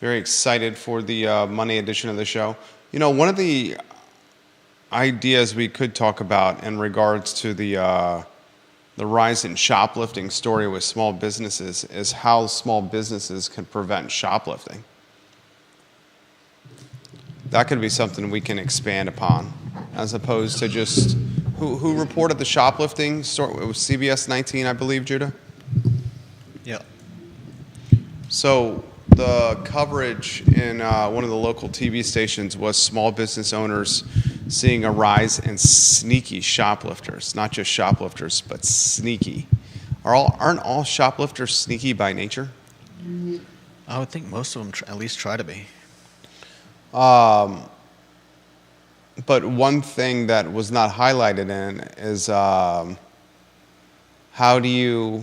Very excited for the Monday edition of the show. You know, one of the ideas we could talk about in regards to the rise in shoplifting story with small businesses is how small businesses can prevent shoplifting. That could be something we can expand upon, as opposed to just who reported the shoplifting story. It was CBS 19, I believe, Judah. Yeah. So the coverage in one of the local TV stations was small business owners seeing a rise in sneaky shoplifters. Not just shoplifters, but sneaky. Aren't all shoplifters sneaky by nature? I would think most of them at least try to be. But one thing that was not highlighted in is how do you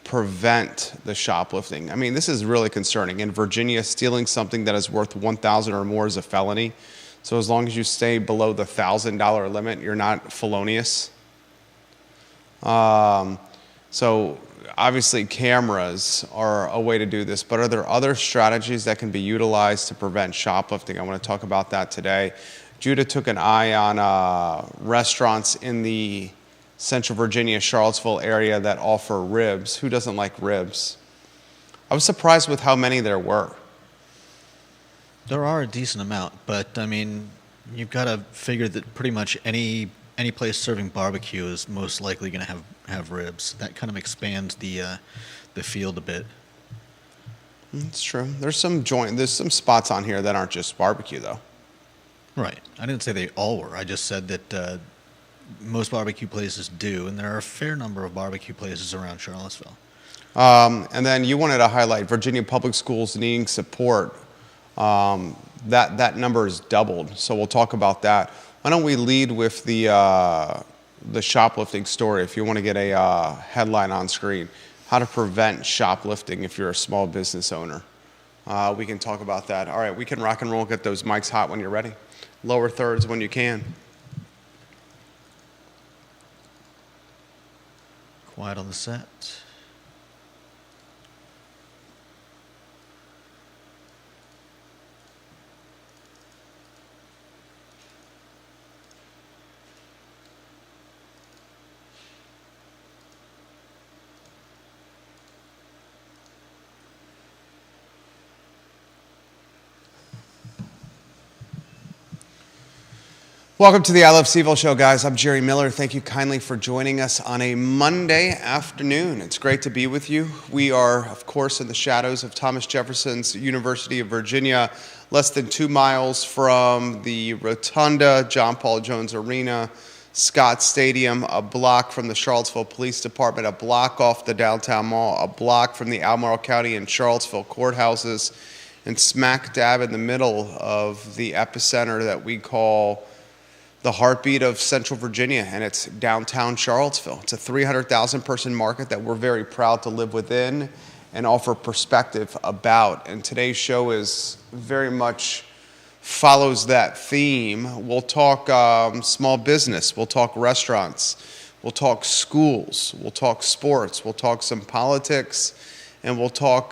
prevent the shoplifting? I mean, this is really concerning. In Virginia, stealing something that is worth $1,000 or more is a felony. So as long as you stay below the $1,000 limit, you're not felonious. So obviously cameras are a way to do this, but are there other strategies that can be utilized to prevent shoplifting? I want to talk about that today. Judah took an eye on restaurants in the Central Virginia, Charlottesville area that offer ribs. Who doesn't like ribs? I was surprised with how many there were. There are a decent amount, but I mean, you've got to figure that pretty much any place serving barbecue is most likely going to have ribs. That kind of expands the field a bit. It's true. There's some spots on here that aren't just barbecue, though. Right. I didn't say they all were. I just said that most barbecue places do, and there are a fair number of barbecue places around Charlottesville. And then you wanted to highlight Virginia Public Schools needing support. That number is doubled, so we'll talk about that. Why don't we lead with the shoplifting story? If you want to get a headline on screen, how to prevent shoplifting if you're a small business owner. We can talk about that. All right, we can rock and roll. Get those mics hot when you're ready. Lower thirds when you can. Quiet on the set. Welcome to the I Love CVille show, guys. I'm Jerry Miller. Thank you kindly for joining us on a Monday afternoon. It's great to be with you. We are, of course, in the shadows of Thomas Jefferson's University of Virginia, less than 2 miles from the Rotunda, John Paul Jones Arena, Scott Stadium, a block from the Charlottesville Police Department, a block off the downtown mall, a block from the Albemarle County and Charlottesville courthouses, and smack dab in the middle of the epicenter that we call the heartbeat of Central Virginia, and it's downtown Charlottesville. It's a 300,000 person market that we're very proud to live within and offer perspective about. And today's show is very much follows that theme. We'll talk small business, we'll talk restaurants, we'll talk schools, we'll talk sports, we'll talk some politics, and we'll talk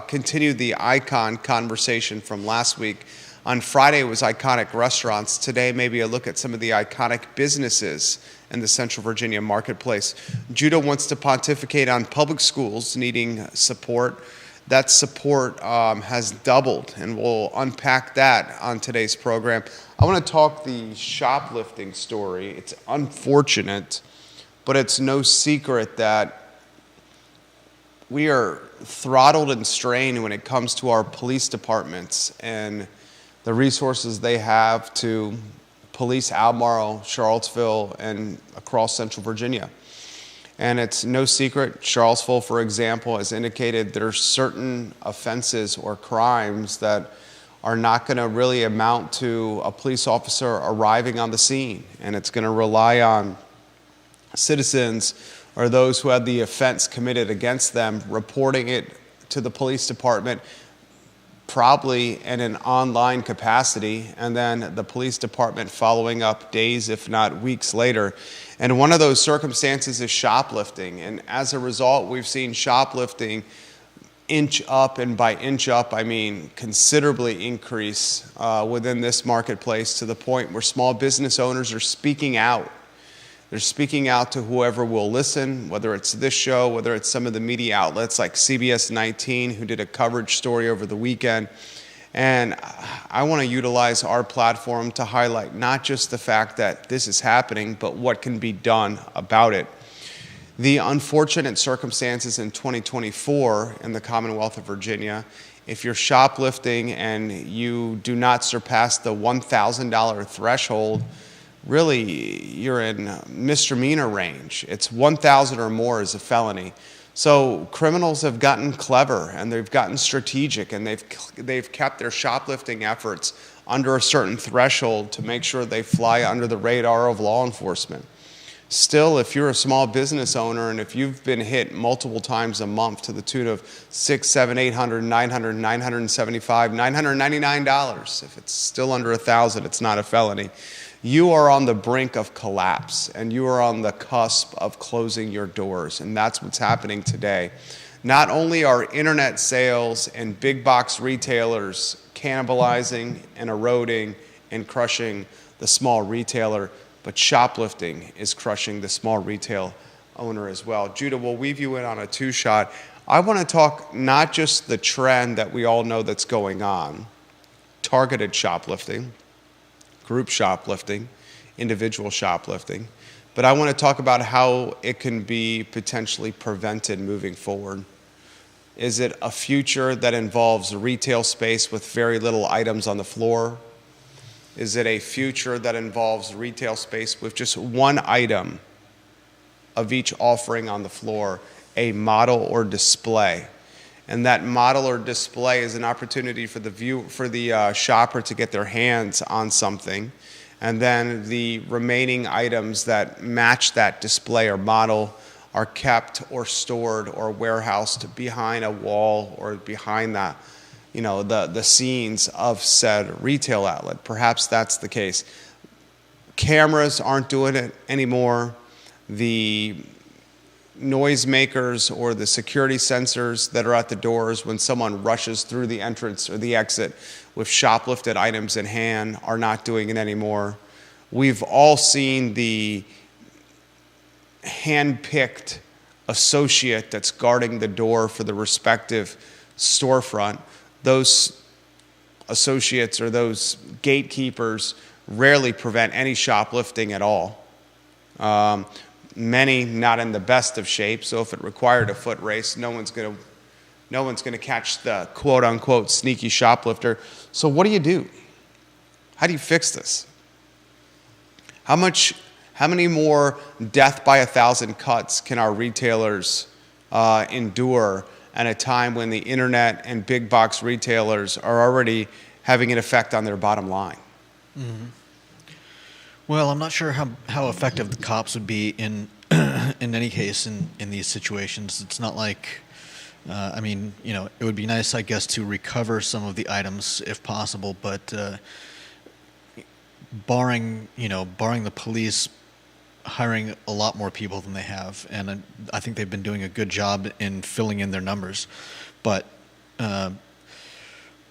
continue the icon conversation from last week. On Friday, it was iconic restaurants. Today, maybe a look at some of the iconic businesses in the Central Virginia marketplace. Judah wants to pontificate on public schools needing support. That support has doubled, and we'll unpack that on today's program. I want to talk the shoplifting story. It's unfortunate, but it's no secret that we are throttled and strained when it comes to our police departments and the resources they have to police Albemarle, Charlottesville, and across Central Virginia. And it's no secret, Charlottesville, for example, has indicated there's certain offenses or crimes that are not going to really amount to a police officer arriving on the scene. And it's going to rely on citizens or those who had the offense committed against them reporting it to the police department, probably in an online capacity, and then the police department following up days, if not weeks later. And one of those circumstances is shoplifting. And as a result, we've seen shoplifting inch up, and by inch up, I mean considerably increase within this marketplace to the point where small business owners are speaking out. They're speaking out to whoever will listen, whether it's this show, whether it's some of the media outlets like CBS 19, who did a coverage story over the weekend. And I want to utilize our platform to highlight not just the fact that this is happening, but what can be done about it. The unfortunate circumstances in 2024 in the Commonwealth of Virginia, if you're shoplifting and you do not surpass the $1,000 threshold, really you're in misdemeanor range. It's 1,000 or more is a felony. So criminals have gotten clever and they've gotten strategic, and they've kept their shoplifting efforts under a certain threshold to make sure they fly under the radar of law enforcement. Still, if you're a small business owner and if you've been hit multiple times a month to the tune of $600, $700, $800, $900, $975, $999, if it's still under $1,000, it's not a felony. You are on the brink of collapse, and you are on the cusp of closing your doors, and that's what's happening today. Not only are internet sales and big box retailers cannibalizing and eroding and crushing the small retailer, but shoplifting is crushing the small retail owner as well. Judah, we'll weave you in on a two-shot. I want to talk not just the trend that we all know that's going on, targeted shoplifting, group shoplifting, individual shoplifting, but I want to talk about how it can be potentially prevented moving forward. Is it a future that involves retail space with very little items on the floor? Is it a future that involves retail space with just one item of each offering on the floor, a model or display? And that model or display is an opportunity for the shopper to get their hands on something, and then the remaining items that match that display or model are kept or stored or warehoused behind a wall or behind the scenes of said retail outlet. Perhaps that's the case. Cameras aren't doing it anymore. The noisemakers or the security sensors that are at the doors when someone rushes through the entrance or the exit with shoplifted items in hand are not doing it anymore. We've all seen the hand-picked associate that's guarding the door for the respective storefront. Those associates or those gatekeepers rarely prevent any shoplifting at all. Many not in the best of shape, so if it required a foot race, no one's going to catch the quote-unquote sneaky shoplifter. So what do you do? How do you fix this? How many more death by 1,000 cuts can our retailers endure at a time when the internet and big box retailers are already having an effect on their bottom line? Mm-hmm. Well, I'm not sure how effective the cops would be in any case in these situations. It's not like, it would be nice, I guess, to recover some of the items if possible, but barring the police hiring a lot more people than they have, and I think they've been doing a good job in filling in their numbers, but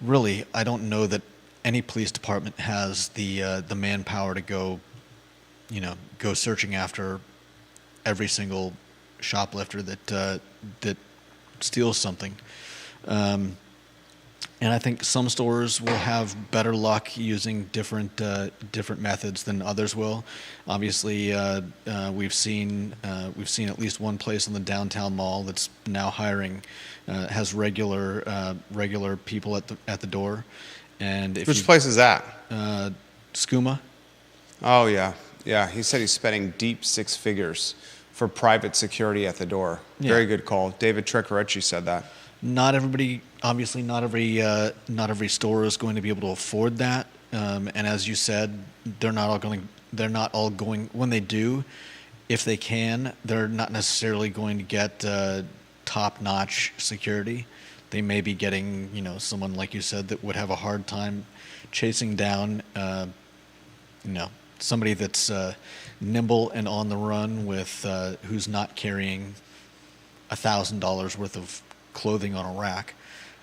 really, I don't know that any police department has the manpower to go searching after every single shoplifter that steals something. And I think some stores will have better luck using different methods than others will. Obviously, we've seen at least one place in the downtown mall that's now hiring has regular people at the door. And which place is that? Skooma. Oh yeah. He said he's spending deep six figures for private security at the door. Yeah. Very good call. David Trecorecci said that. Not every store is going to be able to afford that. And as you said, they're not all going. When they do, if they can, they're not necessarily going to get top-notch security. They may be getting, someone like you said that would have a hard time chasing down, somebody that's nimble and on the run with who's not carrying $1,000 worth of clothing on a rack.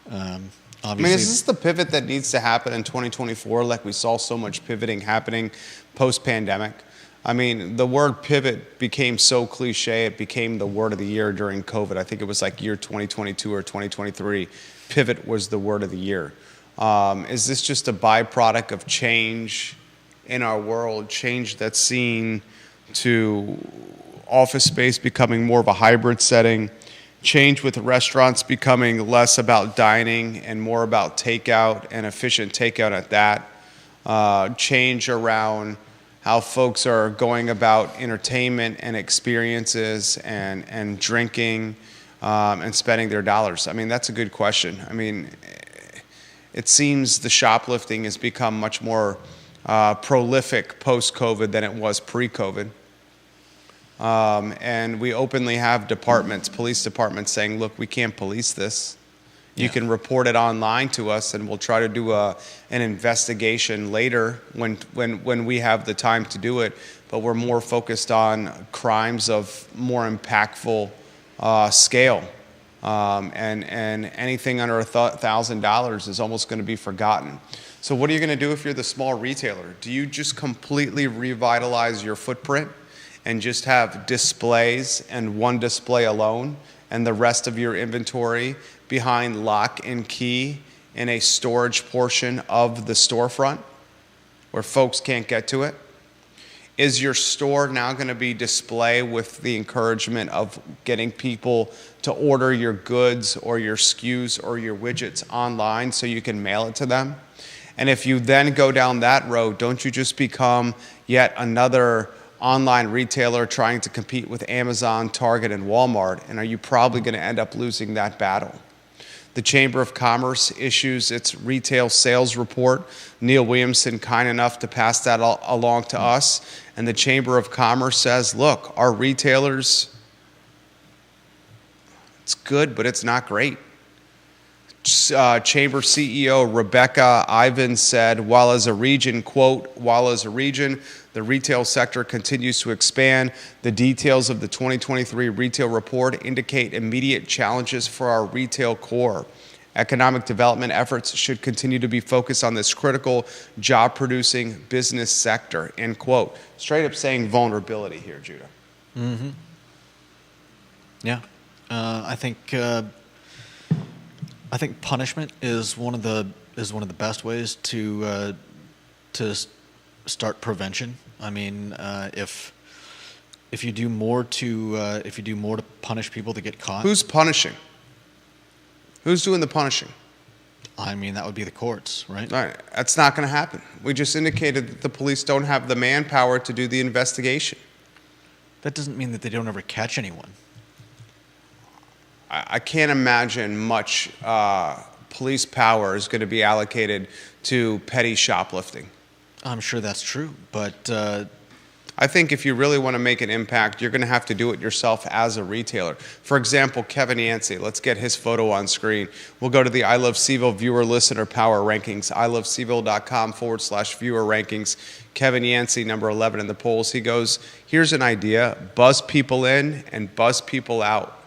I mean, Obviously, is this the pivot that needs to happen in 2024? Like we saw so much pivoting happening post-pandemic. I mean, the word pivot became so cliche, it became the word of the year during COVID. I think it was like year 2022 or 2023. Pivot was the word of the year. Is this just a byproduct of change in our world, change that's seen to office space becoming more of a hybrid setting, change with restaurants becoming less about dining and more about takeout and efficient takeout at that, change around how folks are going about entertainment and experiences and drinking and spending their dollars? I mean, that's a good question. I mean, it seems the shoplifting has become much more prolific post-COVID than it was pre-COVID. And we openly have departments, police departments saying, look, we can't police this. You can report it online to us, and we'll try to do an investigation later when we have the time to do it. But we're more focused on crimes of more impactful scale. And anything under $1,000 is almost going to be forgotten. So what are you going to do if you're the small retailer? Do you just completely revitalize your footprint and just have displays and one display alone and the rest of your inventory behind lock and key in a storage portion of the storefront where folks can't get to it? Is your store now going to be display with the encouragement of getting people to order your goods or your SKUs or your widgets online so you can mail it to them? And if you then go down that road, don't you just become yet another online retailer trying to compete with Amazon, Target, and Walmart? And are you probably going to end up losing that battle? The Chamber of Commerce issues its retail sales report. Neil Williamson kind enough to pass that along to us. And the Chamber of Commerce says, look, our retailers, it's good, but it's not great. Chamber CEO Rebecca Ivan said, while as a region, quote, while as a region, the retail sector continues to expand, the details of the 2023 retail report indicate immediate challenges for our retail core. Economic development efforts should continue to be focused on this critical job-producing business sector, end quote. Straight up saying vulnerability here, Judah. Mm-hmm. Yeah. I think punishment is one of the best ways to start prevention. I mean, if you do more to punish people to get caught. Who's punishing? Who's doing the punishing? I mean, that would be the courts, right? All right, that's not going to happen. We just indicated that the police don't have the manpower to do the investigation. That doesn't mean that they don't ever catch anyone. I can't imagine much police power is going to be allocated to petty shoplifting. I'm sure that's true, but I think if you really want to make an impact, you're going to have to do it yourself as a retailer. For example, Kevin Yancey, let's get his photo on screen. We'll go to the I Love CVille viewer listener power rankings, ilovecville.com/viewer rankings. Kevin Yancey, number 11 in the polls. He goes, here's an idea, buzz people in and buzz people out.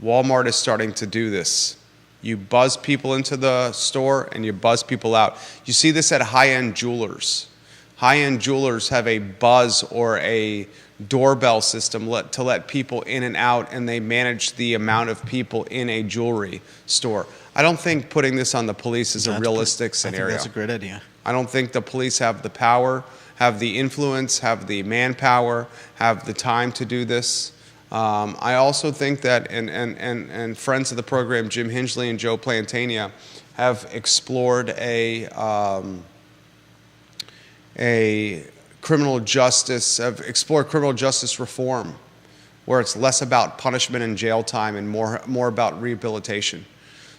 Walmart is starting to do this. You buzz people into the store and you buzz people out. You see this at high-end jewelers. High-end jewelers have a buzz or a doorbell system to let people in and out, and they manage the amount of people in a jewelry store. I don't think putting this on the police is a realistic scenario. I think that's a great idea. I don't think the police have the power, have the influence, have the manpower, have the time to do this. I also think that, and friends of the program, Jim Hingley and Joe Plantania, have explored a criminal justice reform, where it's less about punishment and jail time and more about rehabilitation.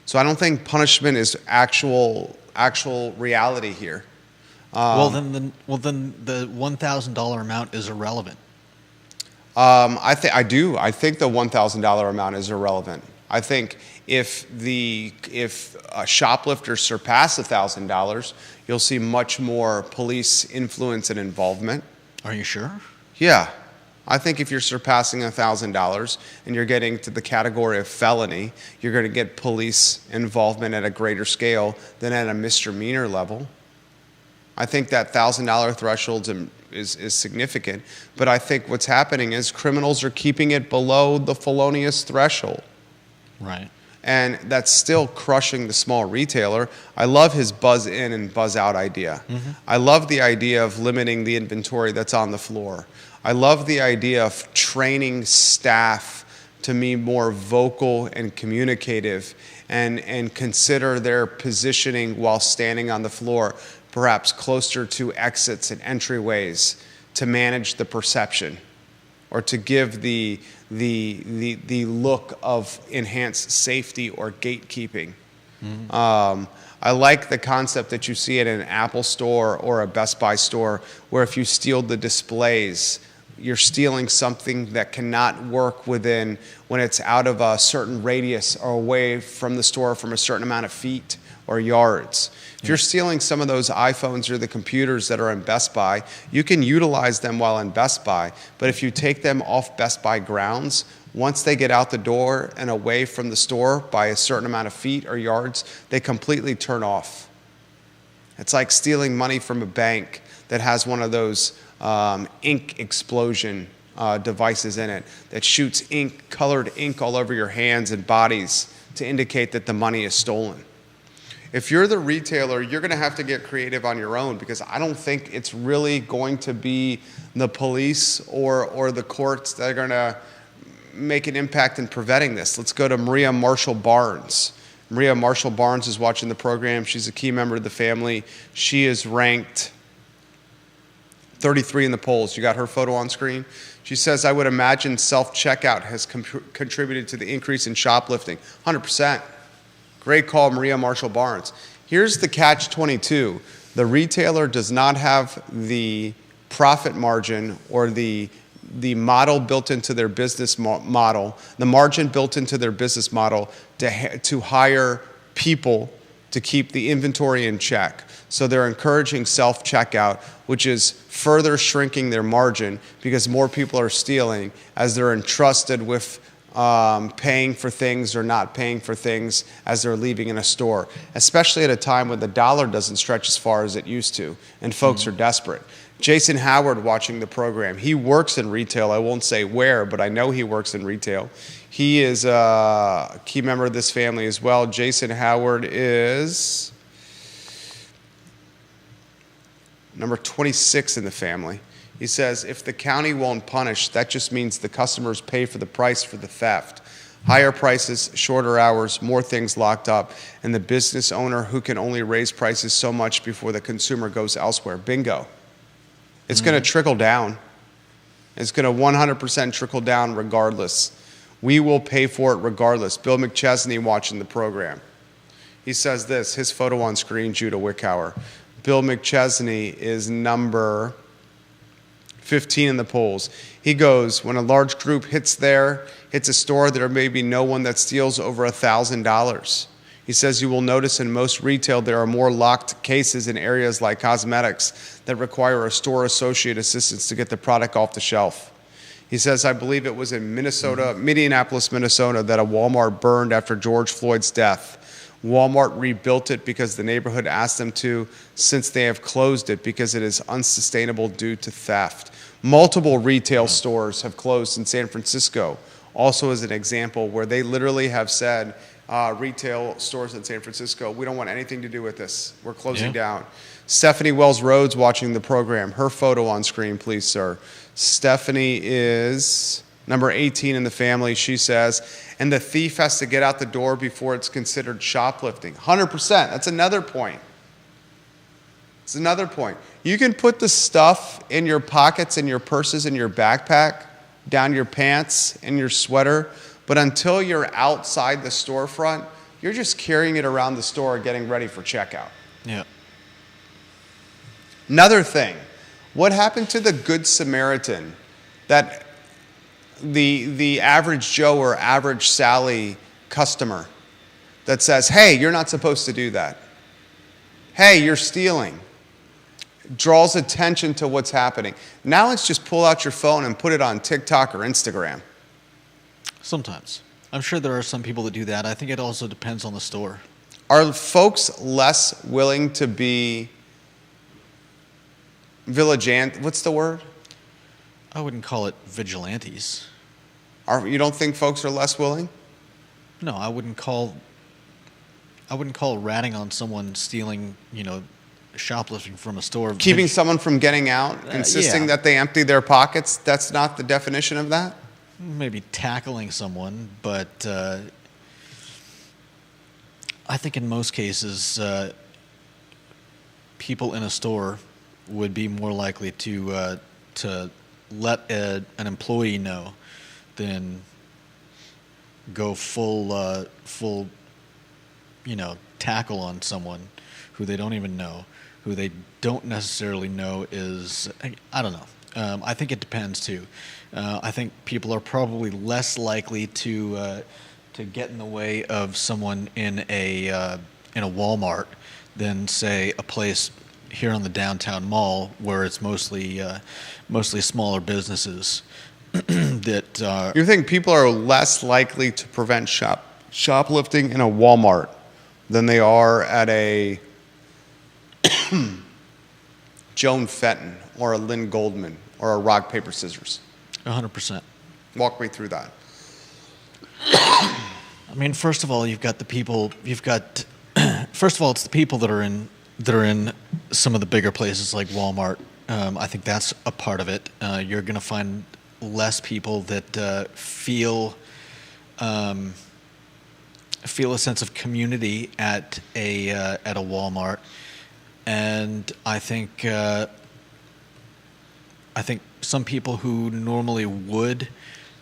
So I don't think punishment is actual reality here. Well, then the $1,000 amount is irrelevant. I think the $1,000 amount is irrelevant. I think if shoplifters surpass $1,000, you'll see much more police influence and involvement. Are you sure? Yeah. I think if you're surpassing $1,000 and you're getting to the category of felony, you're going to get police involvement at a greater scale than at a misdemeanor level. I think that $1,000 threshold is significant, but I think what's happening is criminals are keeping it below the felonious threshold. Right. And that's still crushing the small retailer. I love his buzz in and buzz out idea. Mm-hmm. I love the idea of limiting the inventory that's on the floor. I love the idea of training staff to be more vocal and communicative and consider their positioning while standing on the floor, perhaps closer to exits and entryways to manage the perception or to give the look of enhanced safety or gatekeeping. Mm-hmm. I like the concept that you see at an Apple store or a Best Buy store where if you steal the displays, you're stealing something that cannot work within when it's out of a certain radius or away from the store from a certain amount of feet or yards. If you're stealing some of those iPhones or the computers that are in Best Buy, you can utilize them while in Best Buy. But if you take them off Best Buy grounds, once they get out the door and away from the store by a certain amount of feet or yards, they completely turn off. It's like stealing money from a bank that has one of those ink explosion devices in it that shoots ink, colored ink all over your hands and bodies to indicate that the money is stolen. If you're the retailer, you're going to have to get creative on your own because I don't think it's really going to be the police or the courts that are going to make an impact in preventing this. Let's go to Maria Marshall Barnes. Maria Marshall Barnes is watching the program. She's a key member of the family. She is ranked 33 in the polls. You got her photo on screen? She says, I would imagine self-checkout has contributed to the increase in shoplifting. 100%. Great call, Maria Marshall Barnes. Here's the catch-22. The retailer does not have the profit margin or the model built into their business model, the margin built into their business model to hire people to keep the inventory in check. So they're encouraging self-checkout, which is further shrinking their margin because more people are stealing as they're entrusted with paying for things or not paying for things as they're leaving in a store, especially at a time when the dollar doesn't stretch as far as it used to and folks are desperate. Jason Howard watching the program, he works in retail. I won't say where, but I know he works in retail. He is a key member of this family as well. Jason Howard is number 26 in the family. He says, if the county won't punish, that just means the customers pay for the price for the theft. Higher prices, shorter hours, more things locked up, and the business owner who can only raise prices so much before the consumer goes elsewhere. Bingo. It's going to trickle down. It's going to 100% trickle down regardless. We will pay for it regardless. Bill McChesney watching the program. He says this, his photo on screen, Judah Wickhauer. Bill McChesney is number 15 in the polls. He goes, when a large group hits a store, there may be no one that steals over $1,000. He says you will notice in most retail there are more locked cases in areas like cosmetics that require a store associate assistance to get the product off the shelf. He says, I believe it was in Minneapolis, Minnesota, that a Walmart burned after George Floyd's death. Walmart rebuilt it because the neighborhood asked them to, since they have closed it because it is unsustainable due to theft. Multiple retail stores have closed in San Francisco, also as an example, where they literally have said, retail stores in San Francisco, we don't want anything to do with this. We're closing down. Stephanie Wells Rhodes watching the program. Her photo on screen, please, sir. Stephanie is number 18 in the family. She says, and the thief has to get out the door before it's considered shoplifting. 100%. That's another point. It's another point. You can put the stuff in your pockets, in your purses, in your backpack, down your pants, in your sweater, but until you're outside the storefront, you're just carrying it around the store getting ready for checkout. Yeah. Another thing, what happened to the Good Samaritan that the average Joe or average Sally customer that says, hey, you're not supposed to do that. Hey, you're stealing. draws attention to what's happening. Now let's just pull out your phone and put it on TikTok or Instagram. Sometimes. I'm sure there are some people that do that. I think it also depends on the store. Are folks less willing to be what's the word? I wouldn't call it vigilantes. You don't think folks are less willing? No, I wouldn't call ratting on someone stealing, shoplifting from a store. Keeping someone from getting out, insisting that they empty their pockets, that's not the definition of that? Maybe tackling someone, but I think in most cases, people in a store would be more likely to let an employee know than go full tackle on someone who they don't even know, who they don't necessarily know is, I don't know. I think it depends too. I think people are probably less likely to get in the way of someone in a Walmart than, say, a place here on the downtown mall where it's mostly smaller businesses that. You think people are less likely to prevent shoplifting in a Walmart than they are at a Joan Fenton or a Lynn Goldman or a Rock, Paper, Scissors? 100%. Walk me through that. I mean, first of all, it's the people that are in some of the bigger places like Walmart. I think that's a part of it. You're going to find less people that feel a sense of community at a Walmart, and I think some people who normally would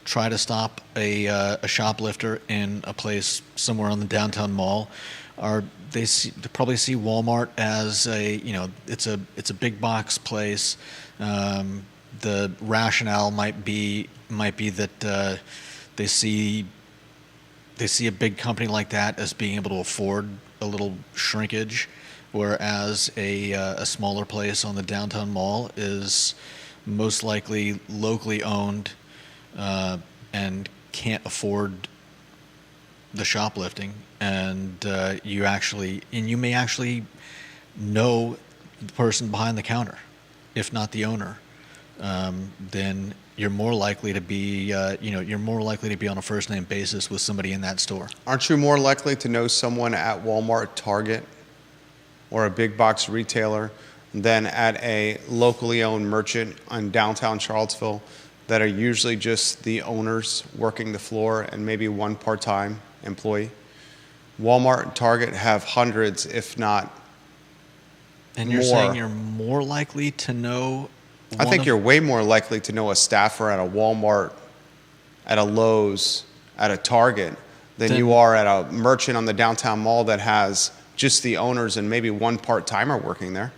try to stop a shoplifter in a place somewhere on the downtown mall they probably see Walmart as it's a big box place. The rationale might be that they see a big company like that as being able to afford a little shrinkage, whereas a smaller place on the downtown mall is most likely locally owned and can't afford the shoplifting, and you may actually know the person behind the counter, if not the owner. Then you're more likely to be on a first name basis with somebody in that store. Aren't you more likely to know someone at Walmart, Target, or a big box retailer than at a locally owned merchant in downtown Charlottesville that are usually just the owners working the floor and maybe one part-time employee? Walmart and Target have hundreds, if not and you're more. Saying you're more likely to know? I think you're way more likely to know a staffer at a Walmart, at a Lowe's, at a Target than you are at a merchant on the downtown mall that has just the owners and maybe one part-timer working there.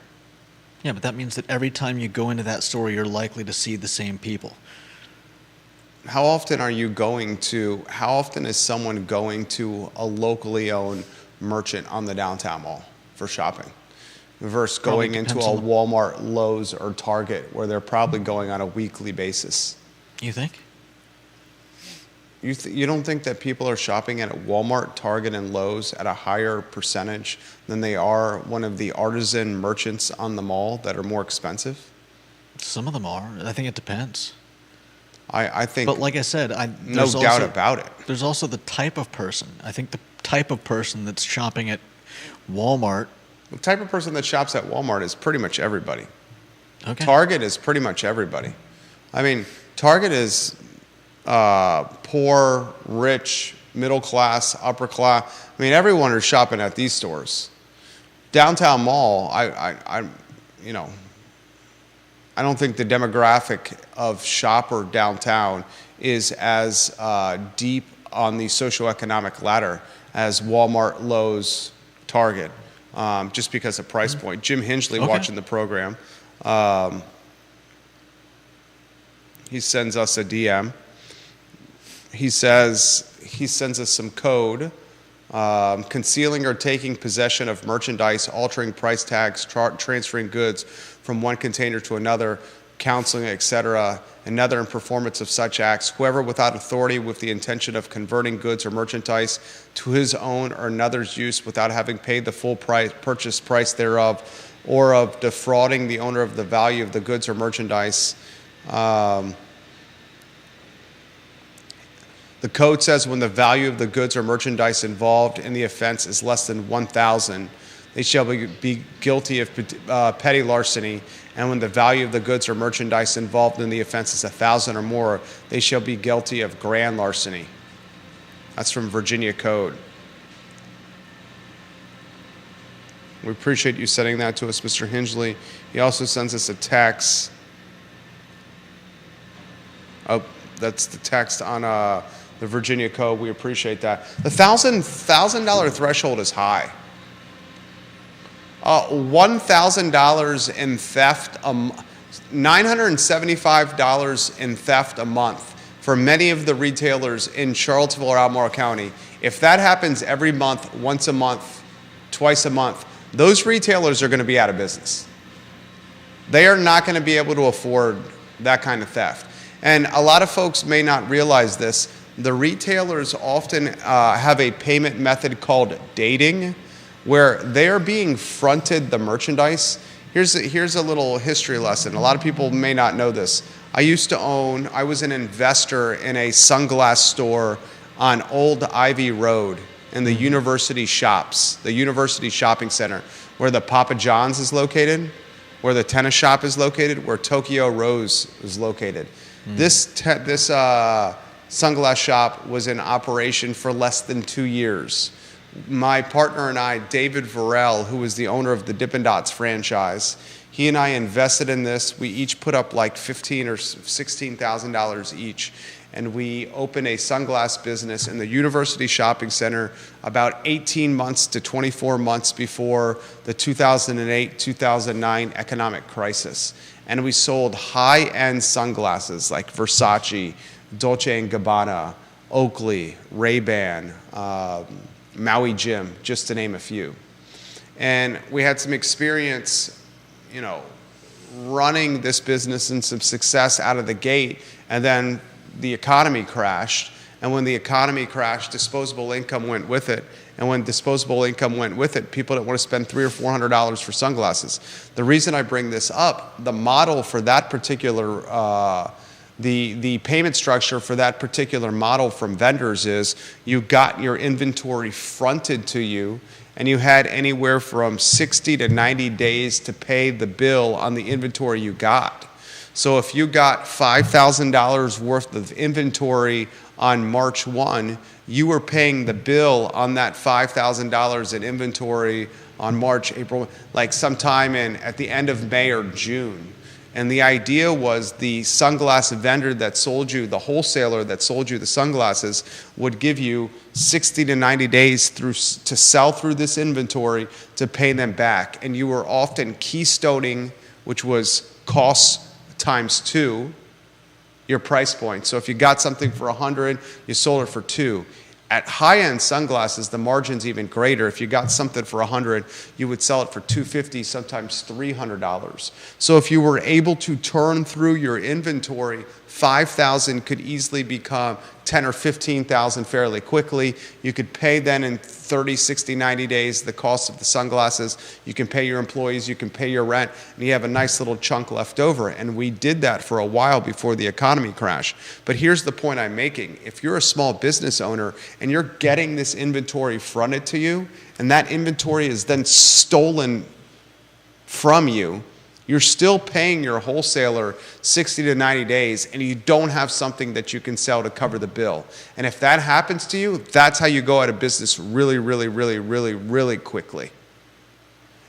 Yeah, but that means that every time you go into that store, you're likely to see the same people. How often is someone going to a locally owned merchant on the downtown mall for shopping versus going into a Walmart, Lowe's, or Target where they're probably going on a weekly basis? You think? You don't think that people are shopping at a Walmart, Target, and Lowe's at a higher percentage than they are one of the artisan merchants on the mall that are more expensive? Some of them are. I think it depends. I think, but like I said, no doubt about it. There's also the type of person. I think the type of person that's shopping at Walmart. The type of person that shops at Walmart is pretty much everybody. Okay. Target is pretty much everybody. I mean, Target is poor, rich, middle class, upper class. I mean, everyone is shopping at these stores. Downtown mall, I don't think the demographic of shopper downtown is as deep on the socioeconomic ladder as Walmart, Lowe's, Target, just because of price point. Jim Hinchley, watching the program, he sends us a DM. He says he sends us some code concealing or taking possession of merchandise, altering price tags, transferring goods from one container to another, counseling, etc., another in performance of such acts, whoever without authority with the intention of converting goods or merchandise to his own or another's use without having paid the full purchase price thereof, or of defrauding the owner of the value of the goods or merchandise. The code says when the value of the goods or merchandise involved in the offense is less than $1,000, they shall be guilty of petty larceny, and when the value of the goods or merchandise involved in the offense is $1,000 or more, they shall be guilty of grand larceny. That's from Virginia Code. We appreciate you sending that to us, Mr. Hingley. He also sends us a text. Oh, that's the text on the Virginia Code. We appreciate that. The $1,000 threshold is high. $1,000 in theft, $975 in theft a month for many of the retailers in Charlottesville or Albemarle County. If that happens every month, once a month, twice a month, those retailers are going to be out of business. They are not going to be able to afford that kind of theft. And a lot of folks may not realize this. The retailers often have a payment method called dating, where they're being fronted the merchandise. Here's a little history lesson. A lot of people may not know this. I was an investor in a sunglass store on Old Ivy Road in the University Shops, the University Shopping Center, where the Papa John's is located, where the tennis shop is located, where Tokyo Rose is located. This sunglass shop was in operation for less than 2 years. My partner and I, David Varel, who was the owner of the Dippin' Dots franchise, he and I invested in this. We each put up like $15,000 or $16,000 each, and we opened a sunglass business in the University Shopping Center about 18 months to 24 months before the 2008-2009 economic crisis. And we sold high-end sunglasses like Versace, Dolce & Gabbana, Oakley, Ray-Ban, Maui Jim, just to name a few. And we had some experience, running this business and some success out of the gate, and then the economy crashed. And when the economy crashed, disposable income went with it. And when disposable income went with it, people didn't want to spend $300 or $400 for sunglasses. The reason I bring this up, the model for that particular the payment structure for that particular model from vendors is you got your inventory fronted to you, and you had anywhere from 60 to 90 days to pay the bill on the inventory you got. So if you got $5,000 worth of inventory on March 1, you were paying the bill on that $5,000 in inventory on March, April, like sometime at the end of May or June. And the idea was the sunglass vendor that sold you, the wholesaler that sold you the sunglasses, would give you 60 to 90 days to sell through this inventory to pay them back. And you were often keystoning, which was cost times 2, your price point. So if you got something for 100, you sold it for 2. At high-end sunglasses, the margin's even greater. If you got something for 100, you would sell it for $250, sometimes $300. So if you were able to turn through your inventory, $5,000 could easily become $10,000 or $15,000 fairly quickly. You could pay then in 30, 60, 90 days the cost of the sunglasses. You can pay your employees, you can pay your rent, and you have a nice little chunk left over. And we did that for a while before the economy crashed. But here's the point I'm making. If you're a small business owner and you're getting this inventory fronted to you, and that inventory is then stolen from you, you're still paying your wholesaler 60 to 90 days, and you don't have something that you can sell to cover the bill. And if that happens to you, that's how you go out of business really, really, really, really, really quickly.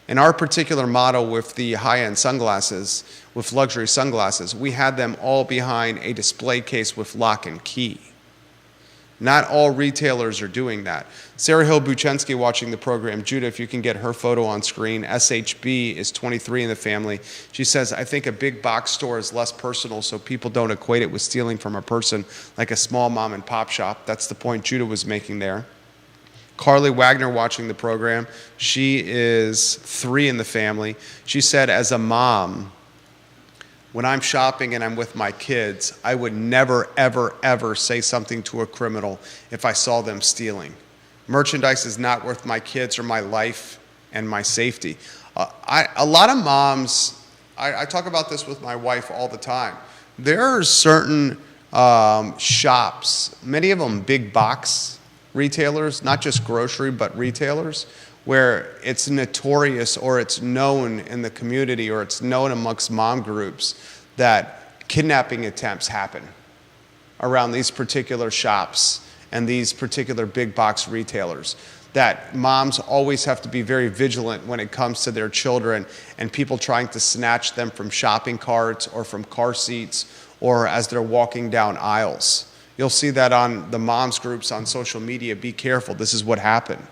In our particular model with the high-end sunglasses, with luxury sunglasses, we had them all behind a display case with lock and key. Not all retailers are doing that. Sarah Hill Buchensky watching the program. Judah, if you can get her photo on screen. SHB is 23 in the family. She says, I think a big box store is less personal, so people don't equate it with stealing from a person like a small mom and pop shop. That's the point Judah was making there. Carly Wagner watching the program. She is 3 in the family. She said, as a mom, when I'm shopping and I'm with my kids, I would never, ever, ever say something to a criminal if I saw them stealing. Merchandise is not worth my kids or my life and my safety. A lot of moms, I talk about this with my wife all the time. There are certain shops, many of them big box retailers, not just grocery, but retailers, where it's notorious or it's known in the community or it's known amongst mom groups that kidnapping attempts happen around these particular shops and these particular big box retailers. That moms always have to be very vigilant when it comes to their children and people trying to snatch them from shopping carts or from car seats or as they're walking down aisles. You'll see that on the moms groups on social media. Be careful, this is what happened.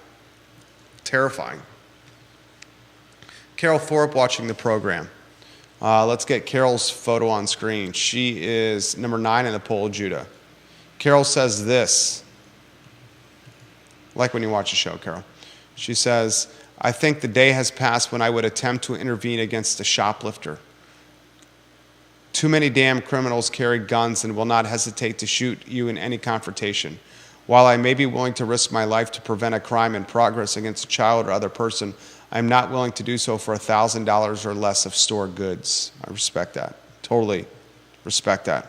Terrifying. Carol Thorpe watching the program. Let's get Carol's photo on screen. She is number 9 in the poll, Judah. Carol says this. Like when you watch a show, Carol. She says, I think the day has passed when I would attempt to intervene against a shoplifter. Too many damn criminals carry guns and will not hesitate to shoot you in any confrontation. While I may be willing to risk my life to prevent a crime in progress against a child or other person, I am not willing to do so for $1,000 or less of stored goods. I respect that. Totally respect that.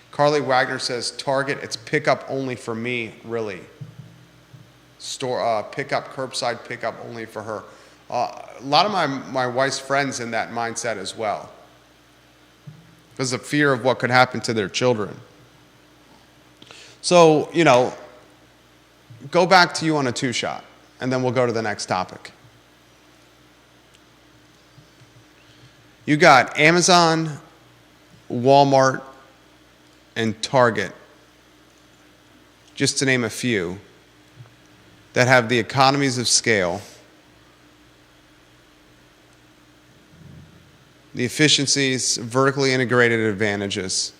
Carly Wagner says, Target, it's pickup only for me, really. Store pickup, curbside pickup only for her. A lot of my wife's friends in that mindset as well. Because of fear of what could happen to their children. So, go back to you on a 2-shot, and then we'll go to the next topic. You got Amazon, Walmart, and Target, just to name a few, that have the economies of scale, the efficiencies, vertically integrated advantages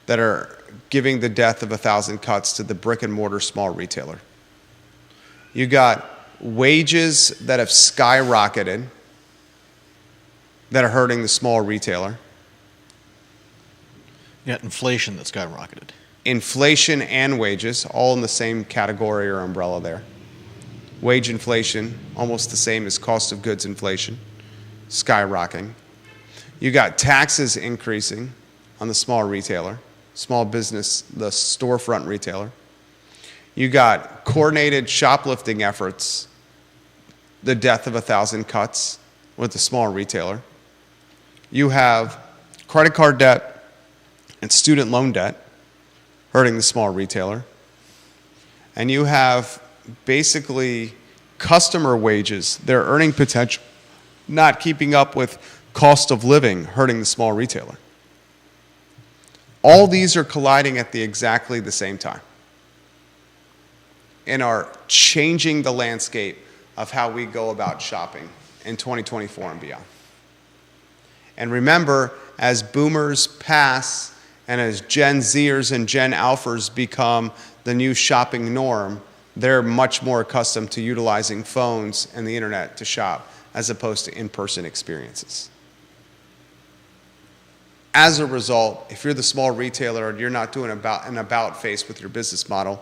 that are giving the death of 1,000 cuts to the brick and mortar small retailer. You got wages that have skyrocketed that are hurting the small retailer. You got inflation that skyrocketed. Inflation and wages, all in the same category or umbrella there. Wage inflation, almost the same as cost of goods inflation, skyrocketing. You got taxes increasing on the small retailer, small business, the storefront retailer. You got coordinated shoplifting efforts, the death of 1,000 cuts with the small retailer. You have credit card debt and student loan debt hurting the small retailer. And you have basically customer wages, their earning potential, not keeping up with cost of living, hurting the small retailer. All these are colliding at exactly the same time and are changing the landscape of how we go about shopping in 2024 and beyond. And remember, as boomers pass and as Gen Zers and Gen Alphas become the new shopping norm, they're much more accustomed to utilizing phones and the internet to shop as opposed to in-person experiences. As a result, if you're the small retailer and you're not doing an about face with your business model,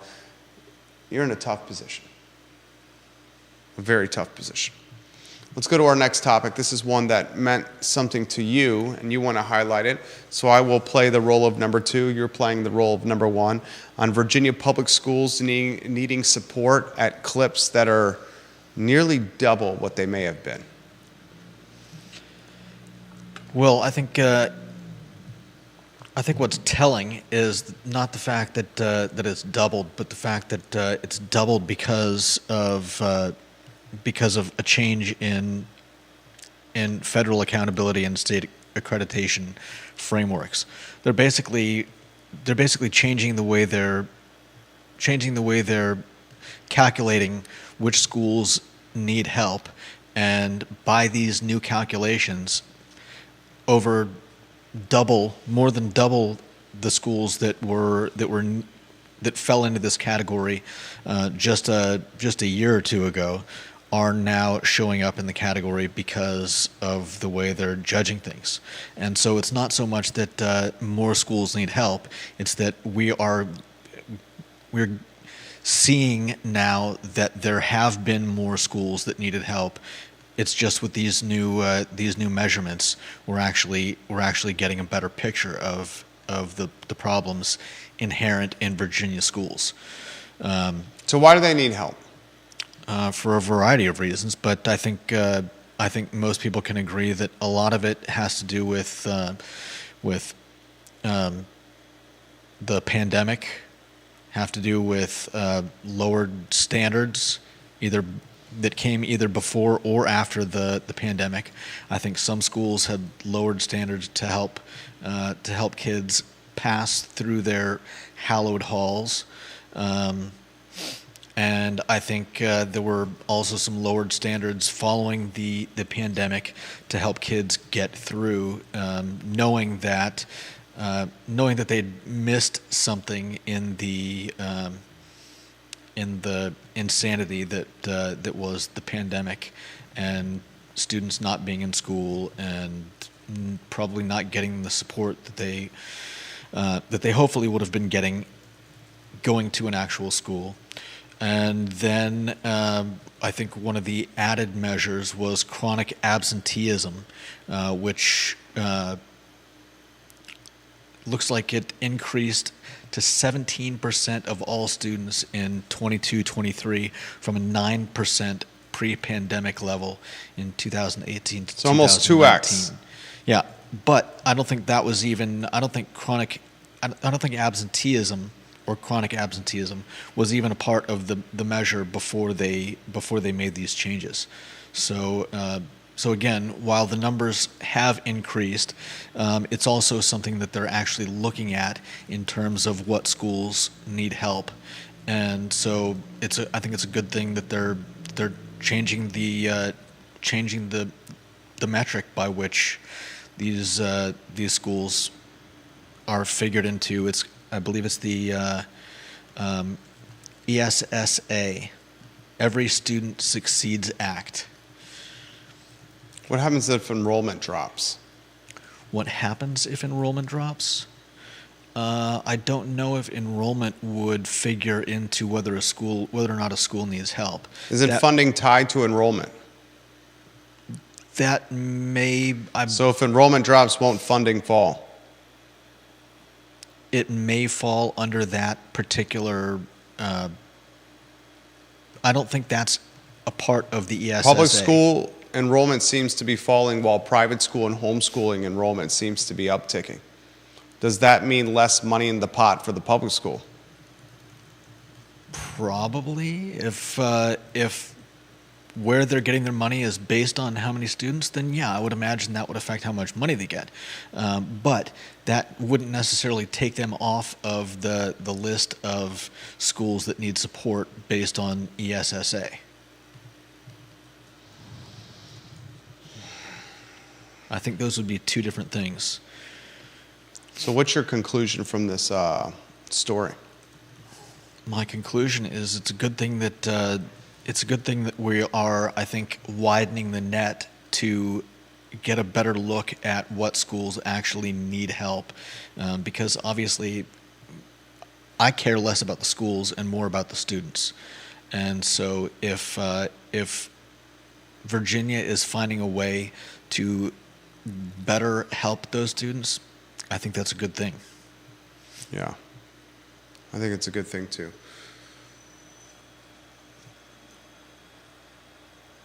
you're in a tough position. A very tough position. Let's go to our next topic. This is one that meant something to you, and you want to highlight it. So I will play the role of number 2. You're playing the role of number 1 on Virginia public schools needing support at clips that are nearly double what they may have been. Well, I think what's telling is not the fact that it's doubled, but the fact that it's doubled because of a change in federal accountability and state accreditation frameworks. They're basically changing the way they're calculating which schools need help, and by these new calculations, more than double the schools that were that fell into this category just a year or two ago are now showing up in the category because of the way they're judging things. And so it's not so much that more schools need help, it's that we're seeing now that there have been more schools that needed help. It's just with these new measurements, we're actually getting a better picture of the problems inherent in Virginia schools. So why do they need help? For a variety of reasons, but I think most people can agree that a lot of it has to do with the pandemic, have to do with lowered standards, that came either before or after the pandemic. I think some schools had lowered standards to help kids pass through their hallowed halls. And I think there were also some lowered standards following the pandemic to help kids get through, knowing that they'd missed something in the insanity that was the pandemic, and students not being in school and probably not getting the support that they hopefully would have been getting going to an actual school. And then I think one of the added measures was chronic absenteeism, which looks like it increased to 17% of all students in 22-23 from a 9% pre-pandemic level in 2018 to 2019. So almost 2x. Yeah, but I don't think that was even. I don't think absenteeism or chronic absenteeism was even a part of the measure before they made these changes. So again, while the numbers have increased, it's also something that they're actually looking at in terms of what schools need help, and so I think it's a good thing that they're changing the metric by which these schools are figured into. I believe it's the ESSA, Every Student Succeeds Act. What happens if enrollment drops? What happens if enrollment drops? I don't know if enrollment would figure into whether or not a school needs help. Is it funding tied to enrollment? That may. So if enrollment drops, won't funding fall? It may fall under that particular. I don't think that's a part of the ESSA. Public school enrollment seems to be falling while private school and homeschooling enrollment seems to be upticking. Does that mean less money in the pot for the public school? Probably. If where they're getting their money is based on how many students, then yeah, I would imagine that would affect how much money they get. But that wouldn't necessarily take them off of the list of schools that need support based on ESSA. I think those would be two different things. So what's your conclusion from this story? My conclusion is it's a good thing that we are, I think, widening the net to get a better look at what schools actually need help, because obviously I care less about the schools and more about the students. And so if Virginia is finding a way to better help those students, I think that's a good thing. Yeah, I think it's a good thing too.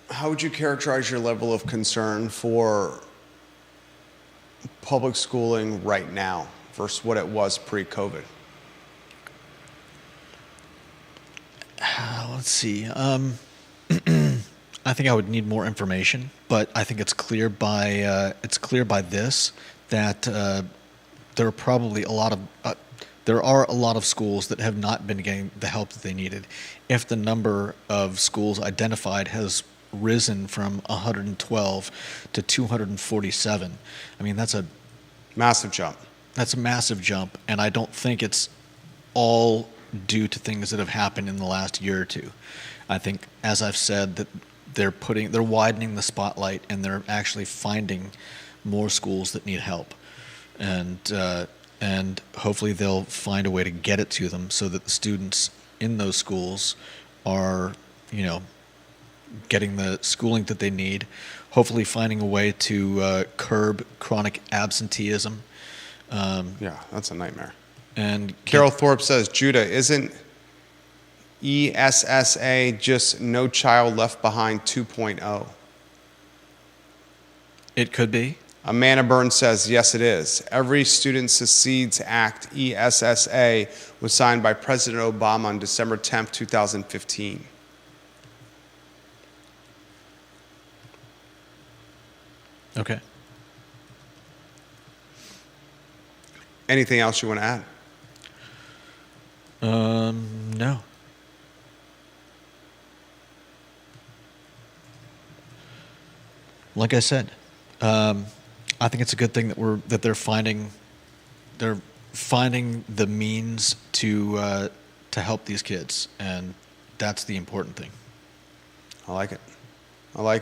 How would you characterize your level of concern for public schooling right now versus what it was pre-COVID? Let's see. I think I would need more information, but I think it's clear by this that there are probably there are a lot of schools that have not been getting the help that they needed. If the number of schools identified has risen from 112 to 247, I mean that's a massive jump. That's a massive jump, and I don't think it's all due to things that have happened in the last year or two. I think, as I've said, that they're widening the spotlight, and they're actually finding more schools that need help, and hopefully they'll find a way to get it to them so that the students in those schools are, getting the schooling that they need. Hopefully, finding a way to curb chronic absenteeism. Yeah, that's a nightmare. And Carol Thorpe says, Judah, isn't ESSA just No Child Left Behind 2.0? It could be. Amanda Burns says, yes, it is. Every Student Succeeds Act, ESSA, was signed by President Obama on December 10th, 2015. Okay. Anything else you want to add? No. Like I said, I think it's a good thing that they're finding the means to help these kids, and that's the important thing. I like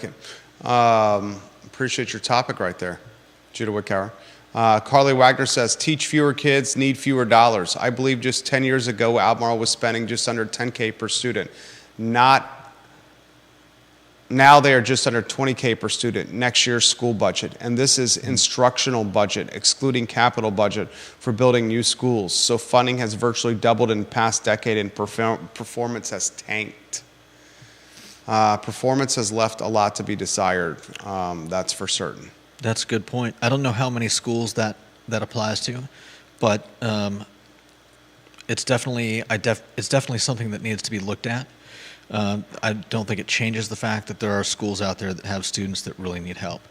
it. Appreciate your topic right there, Judah Whitcower. Carly Wagner says, teach fewer kids, need fewer dollars. I believe just 10 years ago, Albemarle was spending just under $10K per student. Now they are just under $20K per student, next year's school budget. And this is instructional budget, excluding capital budget for building new schools. So funding has virtually doubled in the past decade, and performance has tanked. Performance has left a lot to be desired, that's for certain. That's a good point. I don't know how many schools that applies to, but it's definitely something that needs to be looked at. I don't think it changes the fact that there are schools out there that have students that really need help.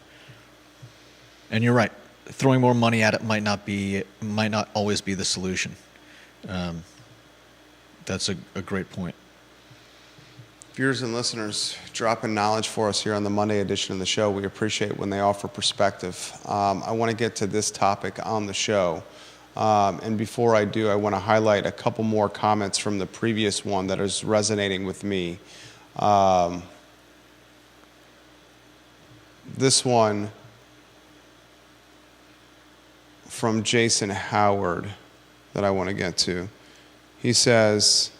And you're right, throwing more money at it might not always be the solution. That's a great point. Viewers and listeners, dropping knowledge for us here on the Monday edition of the show. We appreciate when they offer perspective. I want to get to this topic on the show. And before I do, I want to highlight a couple more comments from the previous one that is resonating with me. This one from Jason Howard that I want to get to. He says,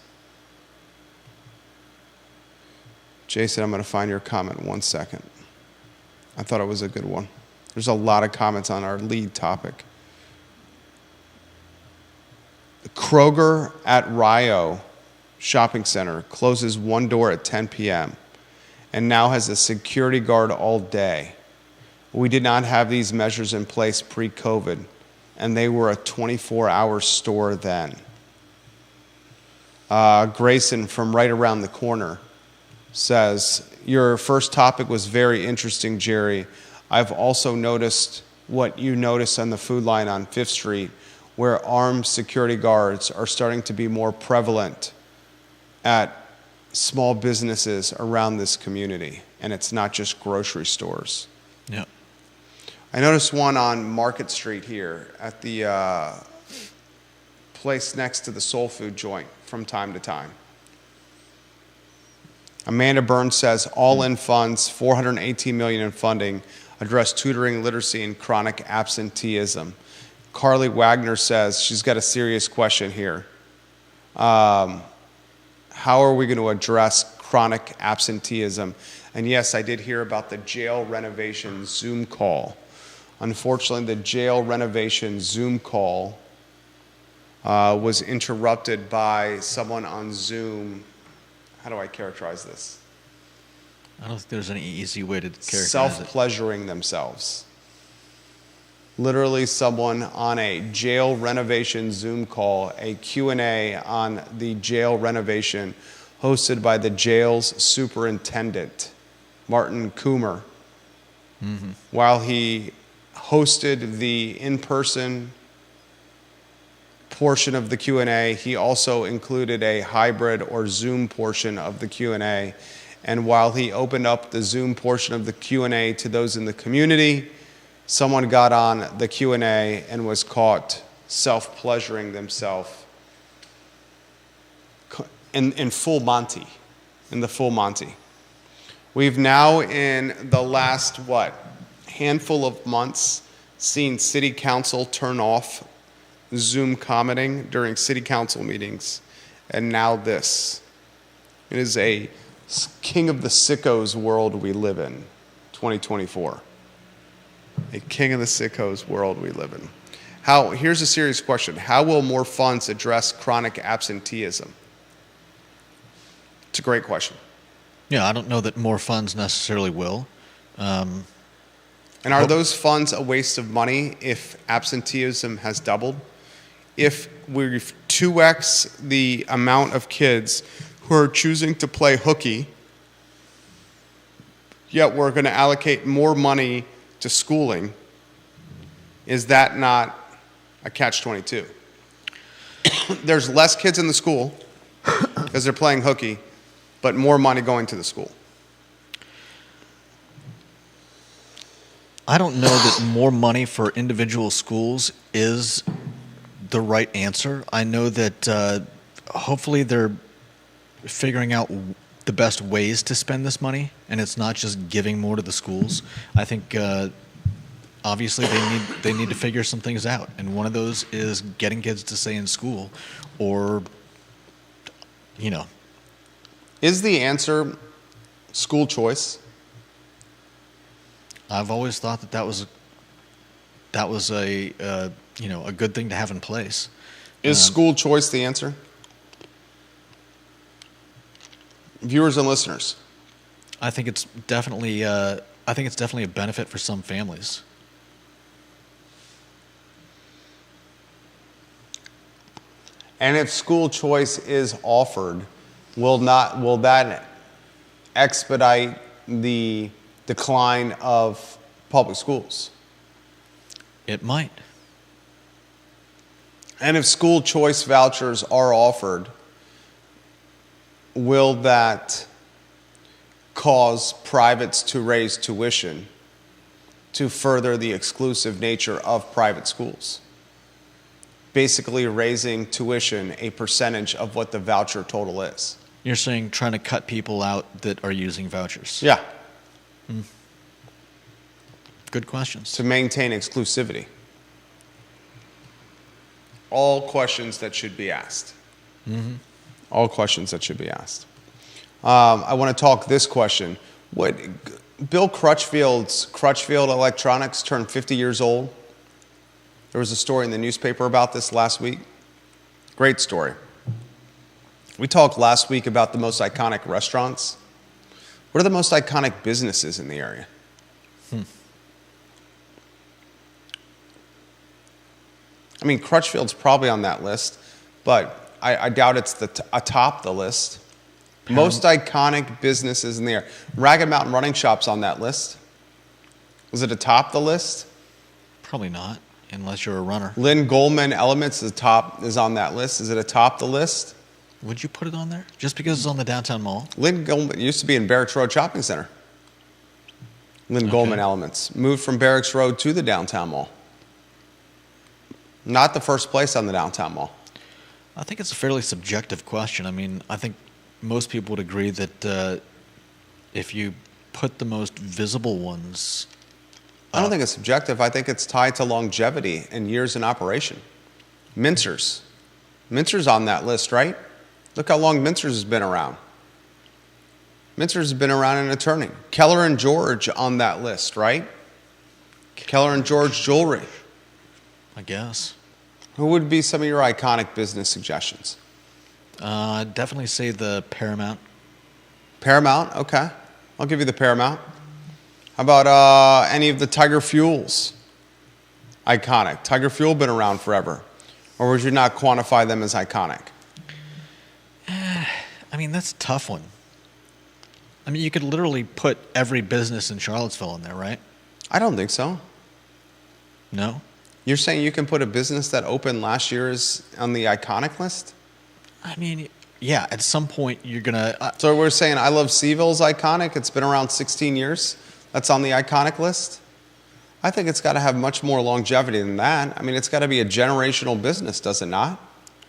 Jason, I'm going to find your comment 1 second. I thought it was a good one. There's a lot of comments on our lead topic. Kroger at Rio Shopping Center closes one door at 10 p.m. and now has a security guard all day. We did not have these measures in place pre-COVID, and they were a 24-hour store then. Grayson from right around the corner says, your first topic was very interesting, Jerry. I've also noticed what you noticed on the food line on 5th Street, where armed security guards are starting to be more prevalent at small businesses around this community, and it's not just grocery stores. Yeah. I noticed one on Market Street here at the place next to the soul food joint from time to time. Amanda Burns says, all-in funds, $418 million in funding, address tutoring, literacy, and chronic absenteeism. Carly Wagner says, she's got a serious question here. How are we going to address chronic absenteeism? And yes, I did hear about the jail renovation Zoom call. Unfortunately, the jail renovation Zoom call was interrupted by someone on Zoom. How do I characterize this? I don't think there's any easy way to characterize it. Self-pleasuring themselves. Literally someone on a jail renovation Zoom call, a Q&A on the jail renovation hosted by the jail's superintendent, Martin Coomer. Mm-hmm. While he hosted the in-person portion of the Q&A, he also included a hybrid or Zoom portion of the Q&A. And while he opened up the Zoom portion of the Q&A to those in the community, someone got on the Q&A and was caught self-pleasuring themselves in full Monty, in the full Monty. We've now, in the last, handful of months, seen city council turn off Zoom commenting during city council meetings. And now this. It is a king of the sickos world we live in, 2024. A king of the sickos world we live in. Here's a serious question. How will more funds address chronic absenteeism? It's a great question. Yeah, I don't know that more funds necessarily will. And are those funds a waste of money if absenteeism has doubled? If we've 2x the amount of kids who are choosing to play hooky, yet we're going to allocate more money to schooling, is that not a catch-22? There's less kids in the school because they're playing hooky, but more money going to the school. I don't know that more money for individual schools is the right answer. I know that hopefully they're figuring out the best ways to spend this money, and it's not just giving more to the schools. I think obviously they need to figure some things out, and one of those is getting kids to stay in school, or Is the answer school choice? I've always thought that was a a good thing to have in place. Is school choice the answer? Viewers and listeners. I think it's definitely a benefit for some families. And if school choice is offered, will that expedite the decline of public schools? It might. And if school choice vouchers are offered, will that cause privates to raise tuition to further the exclusive nature of private schools? Basically raising tuition a percentage of what the voucher total is. You're saying trying to cut people out that are using vouchers? Yeah. Good questions. To maintain exclusivity. All questions that should be asked. Mm-hmm. All questions that should be asked. I want to talk this question. Bill Crutchfield's Crutchfield Electronics turned 50 years old. There was a story in the newspaper about this last week. Great story. We talked last week about the most iconic restaurants. What are the most iconic businesses in the area? I mean, Crutchfield's probably on that list, but I doubt it's atop the list. Most iconic businesses in the area. Ragged Mountain Running Shop's on that list. Was it atop the list? Probably not, unless you're a runner. Lynn Goldman Elements is on that list. Is it atop the list? Would you put it on there? Just because it's on the downtown mall? Lynn Goldman used to be in Barracks Road Shopping Center. Lynn Goldman Elements moved from Barracks Road to the downtown mall. Not the first place on the downtown mall. I think it's a fairly subjective question. I mean, I think most people would agree that if you put the most visible ones... I don't think it's subjective. I think it's tied to longevity and years in operation. Mincer's. Mincer's on that list, right? Look how long Mincer's has been around. Mincer's has been around and turning. Keller and George on that list, right? Keller and George Jewelry. I guess. Who would be some of your iconic business suggestions? I'd definitely say the Paramount. Paramount, okay. I'll give you the Paramount. How about any of the Tiger Fuels? Iconic. Tiger Fuel been around forever. Or would you not quantify them as iconic? I mean, that's a tough one. I mean, you could literally put every business in Charlottesville in there, right? I don't think so. No? You're saying you can put a business that opened last year is on the iconic list? I mean, yeah, at some point you're going to... So we're saying I Love Seville's iconic. It's been around 16 years. That's on the iconic list. I think it's got to have much more longevity than that. I mean, it's got to be a generational business, does it not?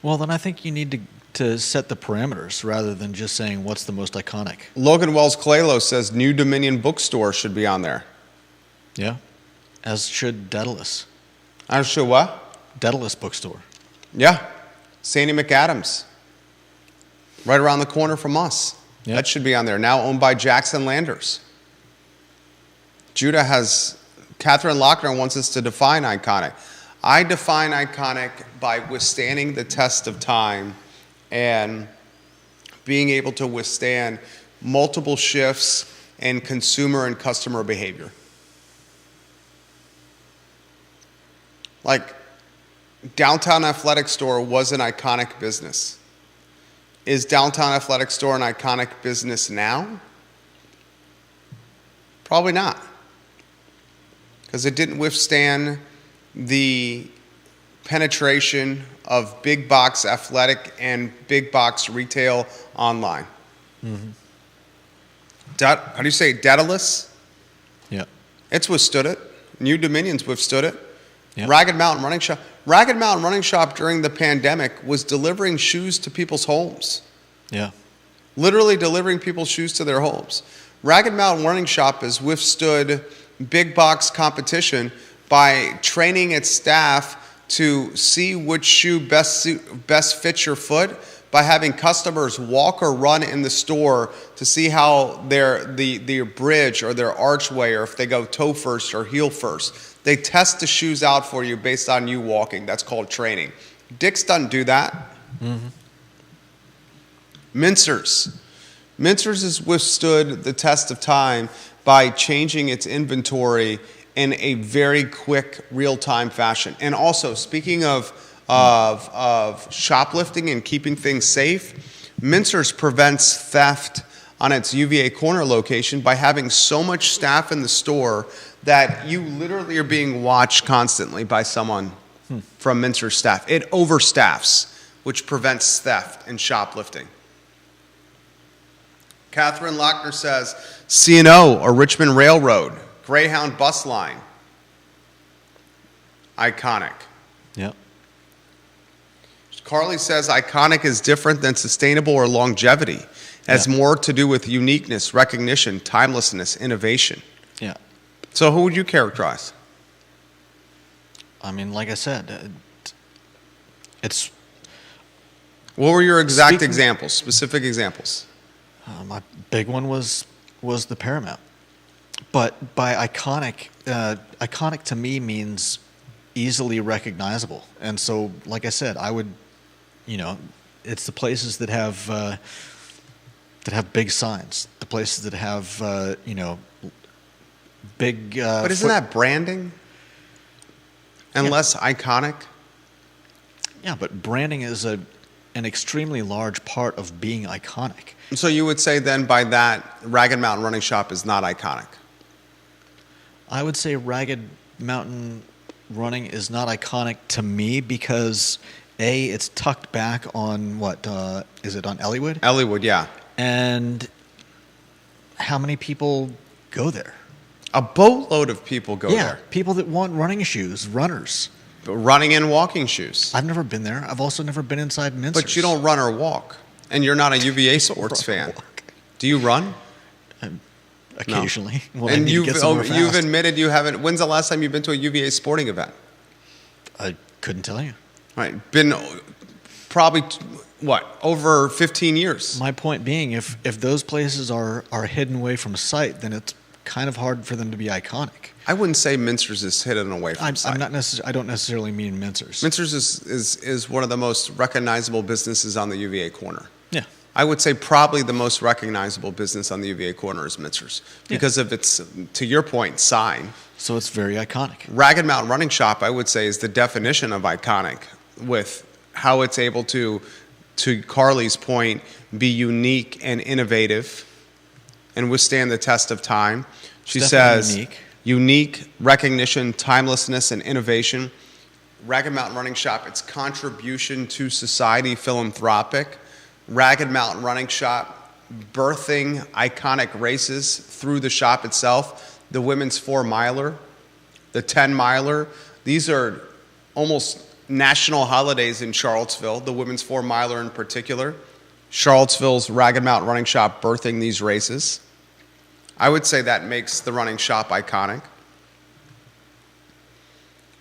Well, then I think you need to to set the parameters rather than just saying what's the most iconic. Logan Wells Claylo says New Dominion Bookstore should be on there. Yeah, as should Daedalus. I'm sure what? Daedalus Bookstore. Yeah. Sandy McAdams. Right around the corner from us. Yep. That should be on there. Now owned by Jackson Landers. Catherine Lochner wants us to define iconic. I define iconic by withstanding the test of time and being able to withstand multiple shifts in consumer and customer behavior. Like, Downtown Athletic Store was an iconic business. Is Downtown Athletic Store an iconic business now? Probably not. Because it didn't withstand the penetration of big box athletic and big box retail online. Mm-hmm. How do you say it? Daedalus? Yeah. It's withstood it. New Dominion's withstood it. Yep. Ragged Mountain Running Shop. Ragged Mountain Running Shop during the pandemic was delivering shoes to people's homes. Yeah. Literally delivering people's shoes to their homes. Ragged Mountain Running Shop has withstood big box competition by training its staff to see which shoe best fits your foot, by having customers walk or run in the store to see how their bridge or their archway, or if they go toe first or heel first. They test the shoes out for you based on you walking. That's called training. Dick's doesn't do that. Mm-hmm. Mincer's has withstood the test of time by changing its inventory in a very quick, real-time fashion. And also, speaking of shoplifting and keeping things safe, Mincer's prevents theft on its UVA Corner location by having so much staff in the store that you literally are being watched constantly by someone from Mincer's staff. It overstaffs, which prevents theft and shoplifting. Catherine Lochner says, C&O or Richmond Railroad, Greyhound bus line. Iconic. Yeah. Carly says iconic is different than sustainable or longevity. It has more to do with uniqueness, recognition, timelessness, innovation. Yeah. So who would you characterize? I mean, like I said, it's... What were your exact examples, specific examples? My big one was the Paramount. But by iconic, iconic to me means easily recognizable. And so, like I said, I would, it's the places that have big signs, the places that have, big... but isn't that branding? And less iconic? Yeah, but branding is an extremely large part of being iconic. So you would say then by that, Ragged Mountain Running Shop is not iconic? I would say Ragged Mountain Running is not iconic to me because, A, it's tucked back on is it on Elliowood? Elliowood, yeah. And how many people go there? A boatload of people go Yeah, there. people that want running shoes, runners. But running and walking shoes. I've never been there. I've also never been inside Mincer's. But you don't run or walk. And you're not a UVA sports fan. Do you run? Occasionally. No. Well, And you've fast. admitted you haven't. When's the last time you've been to a UVA sporting event? I couldn't tell you. Right. Been probably, over 15 years. My point being, if those places are hidden away from sight, then it's kind of hard for them to be iconic. I wouldn't say Mincer's is hidden away from sight. I don't necessarily mean Mincer's. Mincer's is one of the most recognizable businesses on the UVA corner. Yeah. I would say probably the most recognizable business on the UVA corner is Mincer's because of its, to your point, sign. So it's very iconic. Ragged Mountain Running Shop, I would say, is the definition of iconic with how it's able to Carly's point, be unique and innovative and withstand the test of time. She says unique, recognition, timelessness, and innovation. Ragged Mountain Running Shop, its contribution to society, philanthropic. Ragged Mountain Running Shop, birthing iconic races through the shop itself. The women's 4-miler, the 10-miler. These are almost national holidays in Charlottesville, the women's 4-miler in particular. Charlottesville's Ragged Mountain Running Shop birthing these races. I would say that makes the running shop iconic.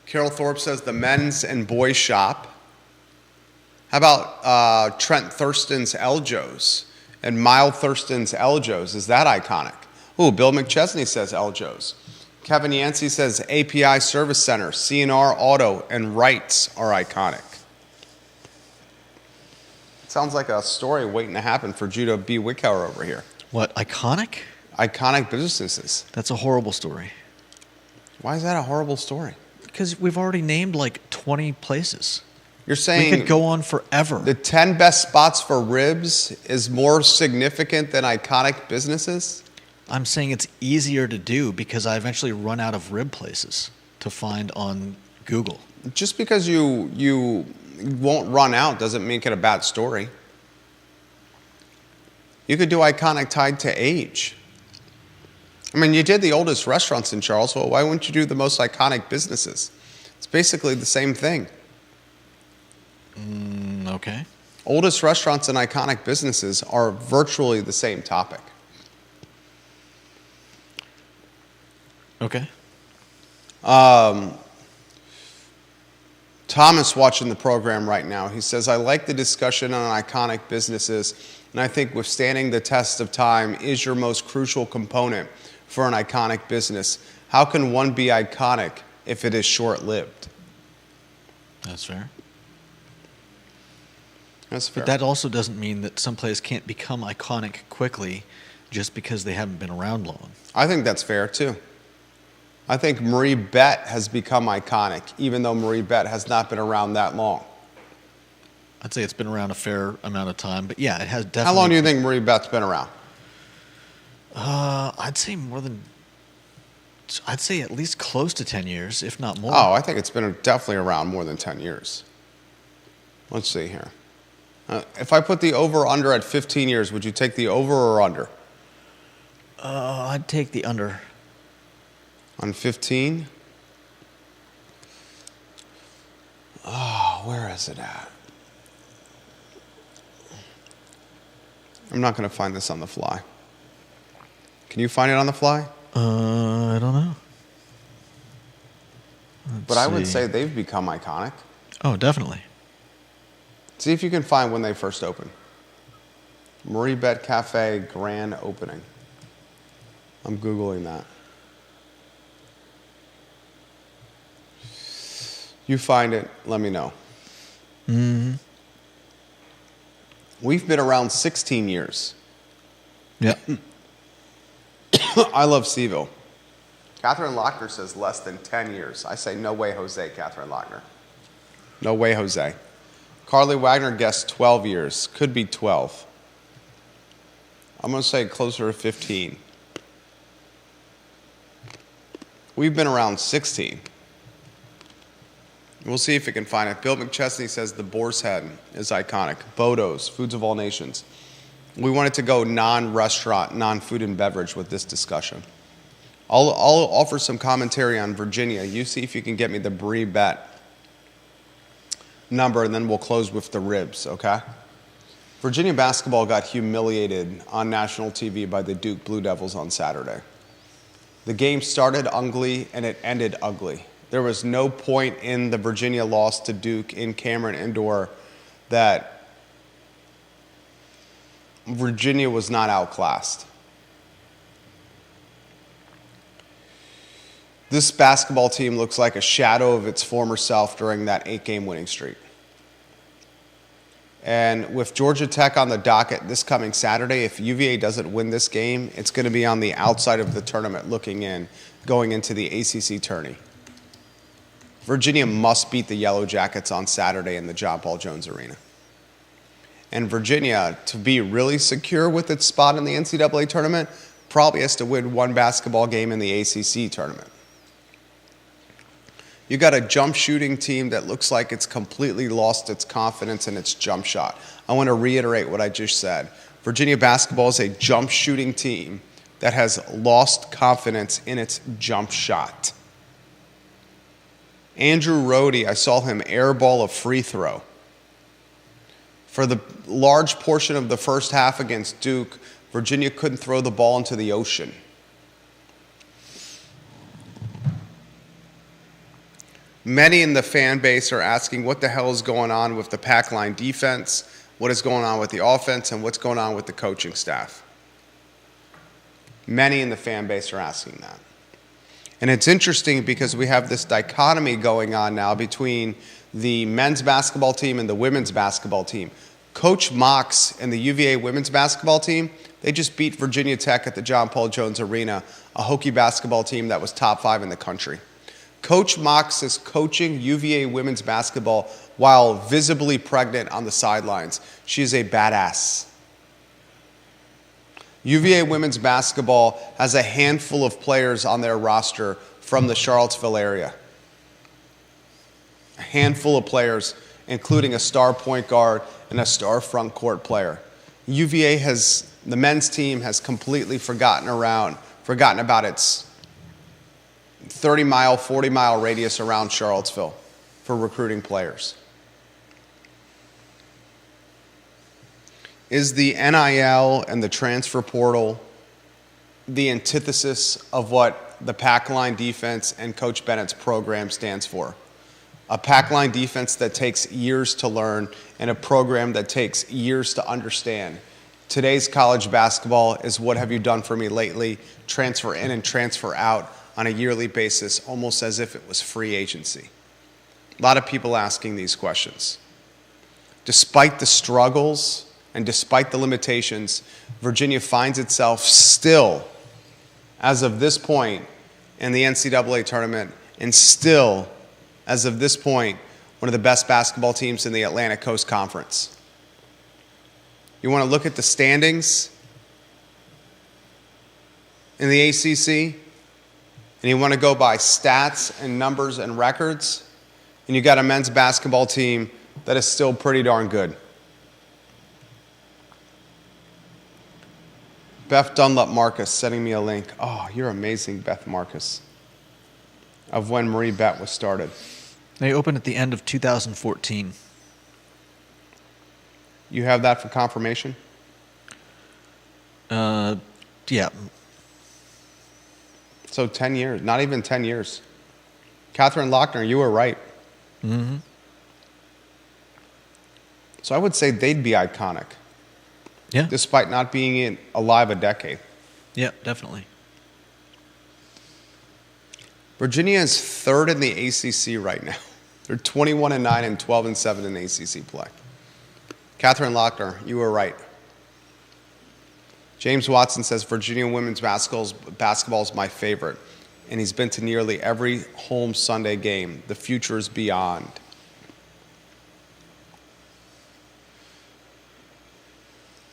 Carol Thorpe says the men's and boys shop. How about Trent Thurston's Eljo's and Miles Thurston's Eljo's? Is that iconic? Ooh, Bill McChesney says Eljo's. Kevin Yancey says API Service Center, C&R Auto, and Wrights are iconic. Sounds like a story waiting to happen for Judah B. Wickhauer over here. What, iconic? Iconic businesses. That's a horrible story. Why is that a horrible story? Because we've already named like 20 places. You're saying we could go on forever. The 10 best spots for ribs is more significant than iconic businesses? I'm saying it's easier to do because I eventually run out of rib places to find on Google. Just because you won't run out doesn't make it a bad story. You could do iconic tied to age. I mean, you did the oldest restaurants in Charlottesville. Why wouldn't you do the most iconic businesses? It's basically the same thing. Okay. Oldest restaurants and iconic businesses are virtually the same topic. Okay. Thomas watching the program right now. He says, I like the discussion on iconic businesses, and I think withstanding the test of time is your most crucial component for an iconic business. How can one be iconic if it is short-lived? That's fair. That's fair. But that also doesn't mean that some place can't become iconic quickly just because they haven't been around long. I think that's fair, too. I think Marie Bett has become iconic, even though Marie Bett has not been around that long. I'd say it's been around a fair amount of time, but yeah, it has definitely. How long do you think Marie Bett's been around? I'd say I'd say at least close to 10 years, if not more. Oh, I think it's been definitely around more than 10 years. Let's see here. If I put the over-under at 15 years, would you take the over or under? I'd take the under. On 15? Oh, where is it at? I'm not going to find this on the fly. Can you find it on the fly? I don't know. But I would say they've become iconic. Oh, definitely. See if you can find when they first opened. Marie Bett Cafe grand opening. I'm Googling that. You find it, let me know. Mm-hmm. We've been around 16 years. Yeah. I love Seville. Catherine Lochner says less than 10 years. I say no way, Jose, Catherine Lochner. No way, Jose. Carly Wagner guessed 12 years. Could be 12. I'm going to say closer to 15. We've been around 16. We'll see if we can find it. Bill McChesney says the Boar's Head is iconic. Bodo's, Foods of All Nations. We wanted to go non-restaurant, non-food and beverage with this discussion. I'll offer some commentary on Virginia. You see if you can get me the Brie Bet number, and then we'll close with the ribs, okay? Virginia basketball got humiliated on national TV by the Duke Blue Devils on Saturday. The game started ugly, and it ended ugly. There was no point in the Virginia loss to Duke in Cameron Indoor that Virginia was not outclassed. This basketball team looks like a shadow of its former self during that 8-game winning streak. And with Georgia Tech on the docket this coming Saturday, if UVA doesn't win this game, it's going to be on the outside of the tournament looking in, going into the ACC tourney. Virginia must beat the Yellow Jackets on Saturday in the John Paul Jones Arena. And Virginia, to be really secure with its spot in the NCAA tournament, probably has to win one basketball game in the ACC tournament. You got a jump shooting team that looks like it's completely lost its confidence in its jump shot. I want to reiterate what I just said. Virginia basketball is a jump shooting team that has lost confidence in its jump shot. Andrew Rohde, I saw him airball a free throw. For the large portion of the first half against Duke, Virginia couldn't throw the ball into the ocean. Many in the fan base are asking what the hell is going on with the pack line defense, what is going on with the offense, and what's going on with the coaching staff. Many in the fan base are asking that. And it's interesting because we have this dichotomy going on now between the men's basketball team and the women's basketball team. Coach Mox and the UVA women's basketball team, they just beat Virginia Tech at the John Paul Jones Arena, a Hokie basketball team that was top 5 in the country. Coach Mox is coaching UVA women's basketball while visibly pregnant on the sidelines. She is a badass. UVA women's basketball has a handful of players on their roster from the Charlottesville area. A handful of players, including a star point guard and a star front court player. UVA the men's team has completely forgotten about its 30-mile, 40-mile radius around Charlottesville for recruiting players. Is the NIL and the transfer portal the antithesis of what the pack line defense and Coach Bennett's program stands for? A pack line defense that takes years to learn and a program that takes years to understand. Today's college basketball is what have you done for me lately, transfer in and transfer out on a yearly basis, almost as if it was free agency. A lot of people asking these questions. Despite the struggles and despite the limitations, Virginia finds itself still, as of this point, in the NCAA tournament, and still, as of this point, one of the best basketball teams in the Atlantic Coast Conference. You want to look at the standings in the ACC, and you want to go by stats and numbers and records, and you got a men's basketball team that is still pretty darn good. Beth Dunlop Marcus sending me a link. Oh, you're amazing, Beth Marcus, of when Marie Bet was started. They opened at the end of 2014. You have that for confirmation? Yeah. So 10 years, not even 10 years. Catherine Lochner, you were right. Mm-hmm. So I would say they'd be iconic. Yeah. Despite not being alive a decade. Yeah, definitely. Virginia is third in the ACC right now. They're 21-9 and 12-7 in ACC play. Catherine Lochner, you were right. James Watson says Virginia women's basketball is my favorite, and he's been to nearly every home Sunday game. The future is beyond.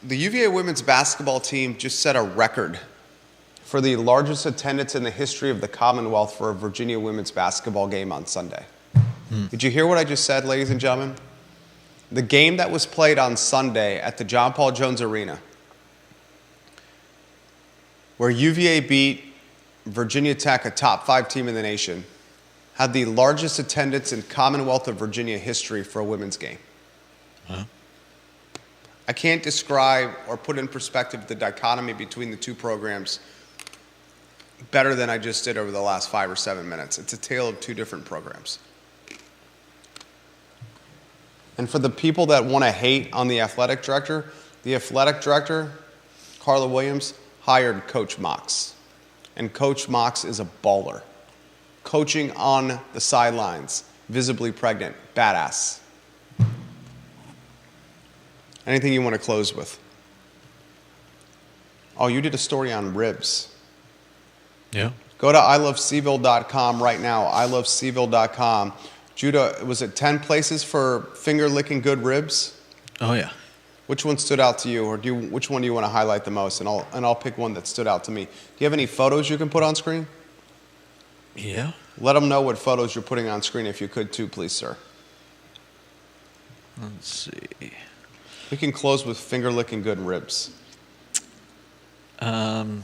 The UVA women's basketball team just set a record for the largest attendance in the history of the Commonwealth for a Virginia women's basketball game on Sunday. Did you hear what I just said, ladies and gentlemen? The game that was played on Sunday at the John Paul Jones Arena, where UVA beat Virginia Tech, a top 5 team in the nation, had the largest attendance in Commonwealth of Virginia history for a women's game. Huh? I can't describe or put in perspective the dichotomy between the two programs better than I just did over the last 5 or 7 minutes. It's a tale of two different programs. And for the people that want to hate on the athletic director, Carla Williams, hired Coach Mox. And Coach Mox is a baller. Coaching on the sidelines, visibly pregnant, badass. Anything you want to close with? Oh, you did a story on ribs. Yeah. Go to iloveseville.com right now, iloveseville.com. Judah, was it 10 places for finger-licking good ribs? Oh, yeah. Which one stood out to you, or which one do you want to highlight the most? And I'll pick one that stood out to me. Do you have any photos you can put on screen? Yeah. Let them know what photos you're putting on screen if you could too, please, sir. Let's see. We can close with finger-licking good ribs. We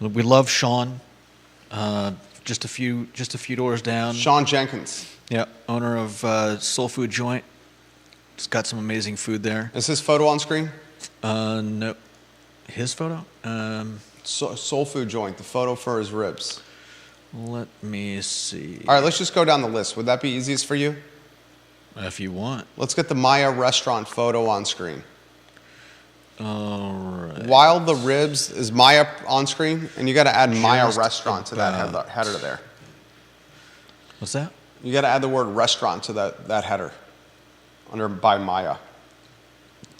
love Sean. just a few doors down. Sean Jenkins. Yeah, owner of Soul Food Joint. It's got some amazing food there. Is his photo on screen? No, his photo. Soul Food Joint, the photo for his ribs. Let me see. All right, let's just go down the list. Would that be easiest for you? If you want. Let's get the Maya restaurant photo on screen. All right. While the ribs is Maya on screen, and you got to add Maya Just restaurant to that about. header there. What's that? You got to add the word restaurant to that header under by Maya.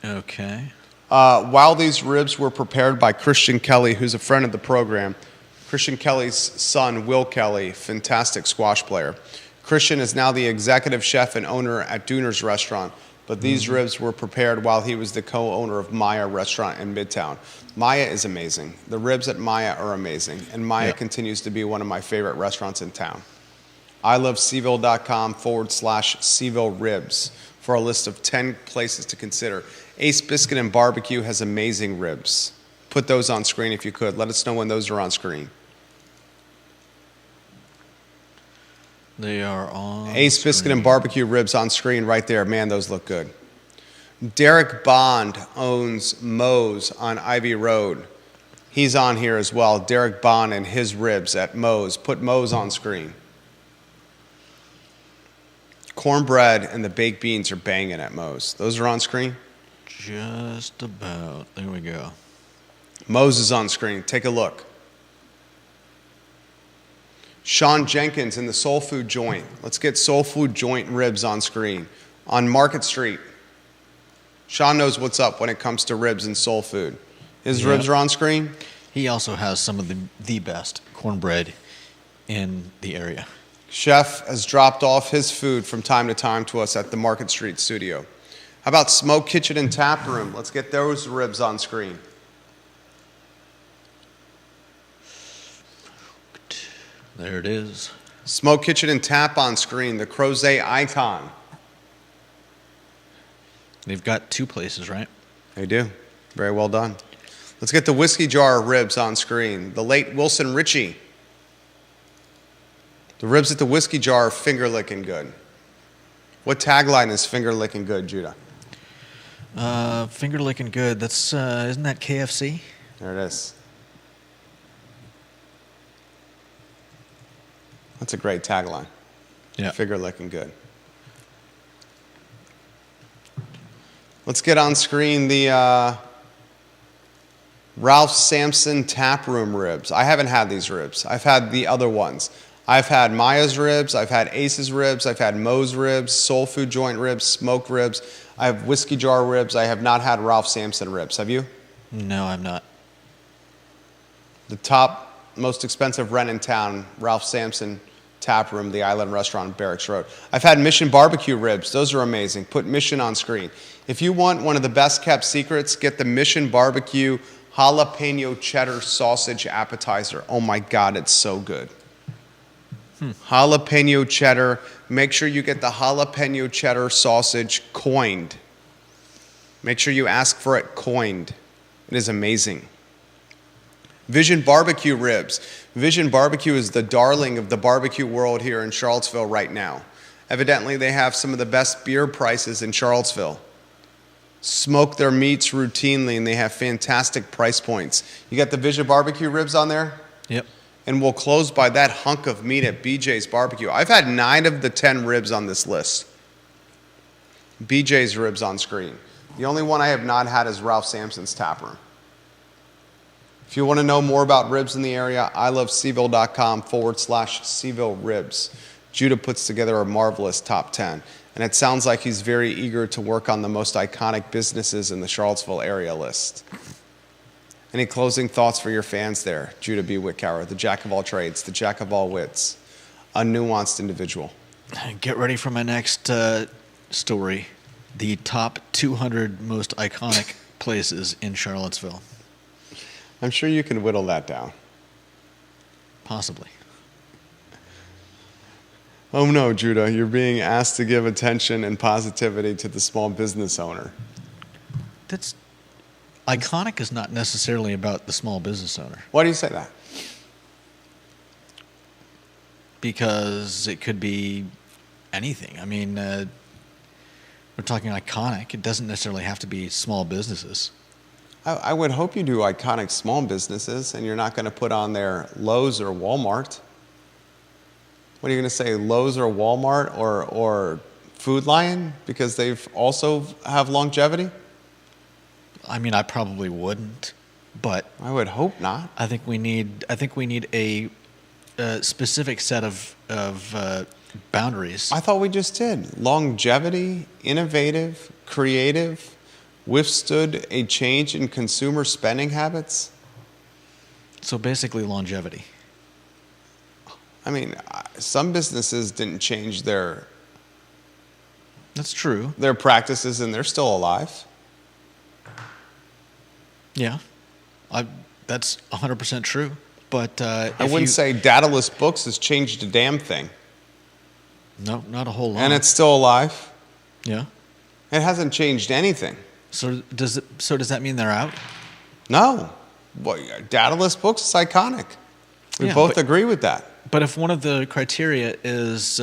Okay. While these ribs were prepared by Christian Kelly, who's a friend of the program, Christian Kelly's son, Will Kelly, fantastic squash player. Christian is now the executive chef and owner at Dooner's Restaurant, but these ribs were prepared while he was the co-owner of Maya Restaurant in Midtown. Maya is amazing. The ribs at Maya are amazing, and Maya continues to be one of my favorite restaurants in town. iloveseville.com/Seville Ribs for a list of 10 places to consider. Ace Biscuit and Barbecue has amazing ribs. Put those on screen if you could. Let us know when those are on screen. They are on Ace Biscuit and Barbecue ribs on screen right there. Man, those look good. Derek Bond owns Moe's on Ivy Road. He's on here as well. Derek Bond and his ribs at Moe's. Put Moe's on screen. Cornbread and the baked beans are banging at Moe's. Those are on screen? Just about. There we go. Moe's is on screen. Take a look. Sean Jenkins in the Soul Food Joint. Let's get Soul Food Joint ribs on screen. On Market Street. Sean knows what's up when it comes to ribs and soul food. His ribs are on screen. He also has some of the best cornbread in the area. Chef has dropped off his food from time to time to us at the Market Street studio. How about Smoke Kitchen and Tap Room? Let's get those ribs on screen. There it is. Smoke Kitchen and Tap on screen, the Crozet icon. They've got two places, right? They do. Very well done. Let's get the Whiskey Jar ribs on screen. The late Wilson Ritchie. The ribs at the Whiskey Jar are finger licking good. What tagline is finger licking good, Judah? Finger licking good. That's isn't that KFC? There it is. That's a great tagline. Yeah. Finger licking good. Let's get on screen the Ralph Sampson Tap Room ribs. I haven't had these ribs. I've had the other ones. I've had Maya's ribs. I've had Ace's ribs. I've had Moe's ribs, Soul Food Joint ribs, smoked ribs. I have Whiskey Jar ribs. I have not had Ralph Sampson ribs. Have you? No, I'm not. The top most expensive rent in town, Ralph Sampson Tap Room, the Island Restaurant on Barracks Road. I've had Mission Barbecue ribs. Those are amazing. Put Mission on screen. If you want one of the best kept secrets, get the Mission Barbecue jalapeno cheddar sausage appetizer. Oh my God, it's so good. Jalapeno cheddar. Make sure you get the jalapeno cheddar sausage coined. Make sure you ask for it coined. It is amazing. Vision Barbecue ribs. Vision Barbecue is the darling of the barbecue world here in Charlottesville right now. Evidently, they have some of the best beer prices in Charlottesville. Smoke their meats routinely, and they have fantastic price points. You got the Vision Barbecue ribs on there? Yep. And we'll close by that hunk of meat at BJ's Barbecue. I've had 9 of the 10 ribs on this list. BJ's ribs on screen. The only one I have not had is Ralph Sampson's Tap Room. If you want to know more about ribs in the area, iloveseville.com/Seville Ribs. Judah puts together a marvelous top 10. And it sounds like he's very eager to work on the most iconic businesses in the Charlottesville area list. Any closing thoughts for your fans there? Judah B. Wickower, the jack of all trades, the jack of all wits, a nuanced individual. Get ready for my next story. The top 200 most iconic places in Charlottesville. I'm sure you can whittle that down. Possibly. Oh no, Judah, you're being asked to give attention and positivity to the small business owner. That's iconic is not necessarily about the small business owner. Why do you say that? because it could be anything. I mean, we're talking iconic. It doesn't necessarily have to be small businesses. I would hope you do iconic small businesses, and you're not going to put on there Lowe's or Walmart. What are you going to say, Lowe's or Walmart or Food Lion, because they've also have longevity? I mean, I probably wouldn't, but I would hope not. I think we need a specific set of boundaries. I thought we just did. Longevity, innovative, creative, withstood a change in consumer spending habits. So basically, longevity. I mean, some businesses didn't change their That's true. practices, and they're still alive. Yeah, that's 100% true. But I wouldn't say Daedalus Books has changed a damn thing. No, not a whole lot. And it's still alive. Yeah. It hasn't changed anything. So does that mean they're out? No. Well, Daedalus Books is iconic. We Yeah, both but- agree with that. But if one of the criteria is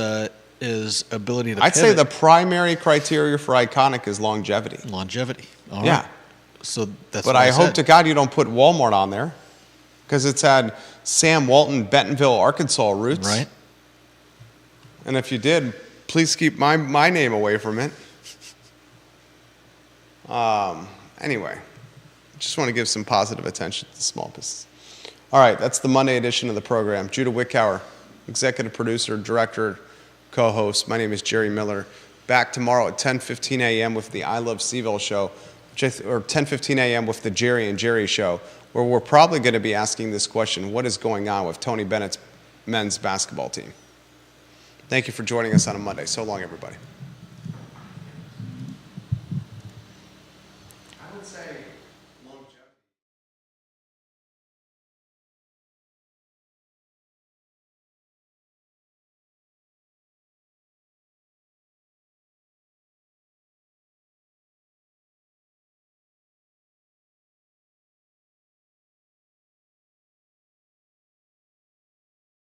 ability to I'd say pivot, the primary criteria for iconic is longevity. longevity. All right. Yeah. So that's. But what I hope said. to God you don't put Walmart on there, because it's had Sam Walton, Bentonville, Arkansas roots. Right. And if you did, please keep my name away from it. Anyway, just want to give some positive attention to small business. All right, that's the Monday edition of the program. Judah Wickower, executive producer, director, co-host. My name is Jerry Miller. Back tomorrow at 10:15 a.m. with the I Love CVille show, or 10:15 a.m. with the Jerry and Jerry show, where we're probably going to be asking this question: what is going on with Tony Bennett's men's basketball team? Thank you for joining us on a Monday. So long, everybody.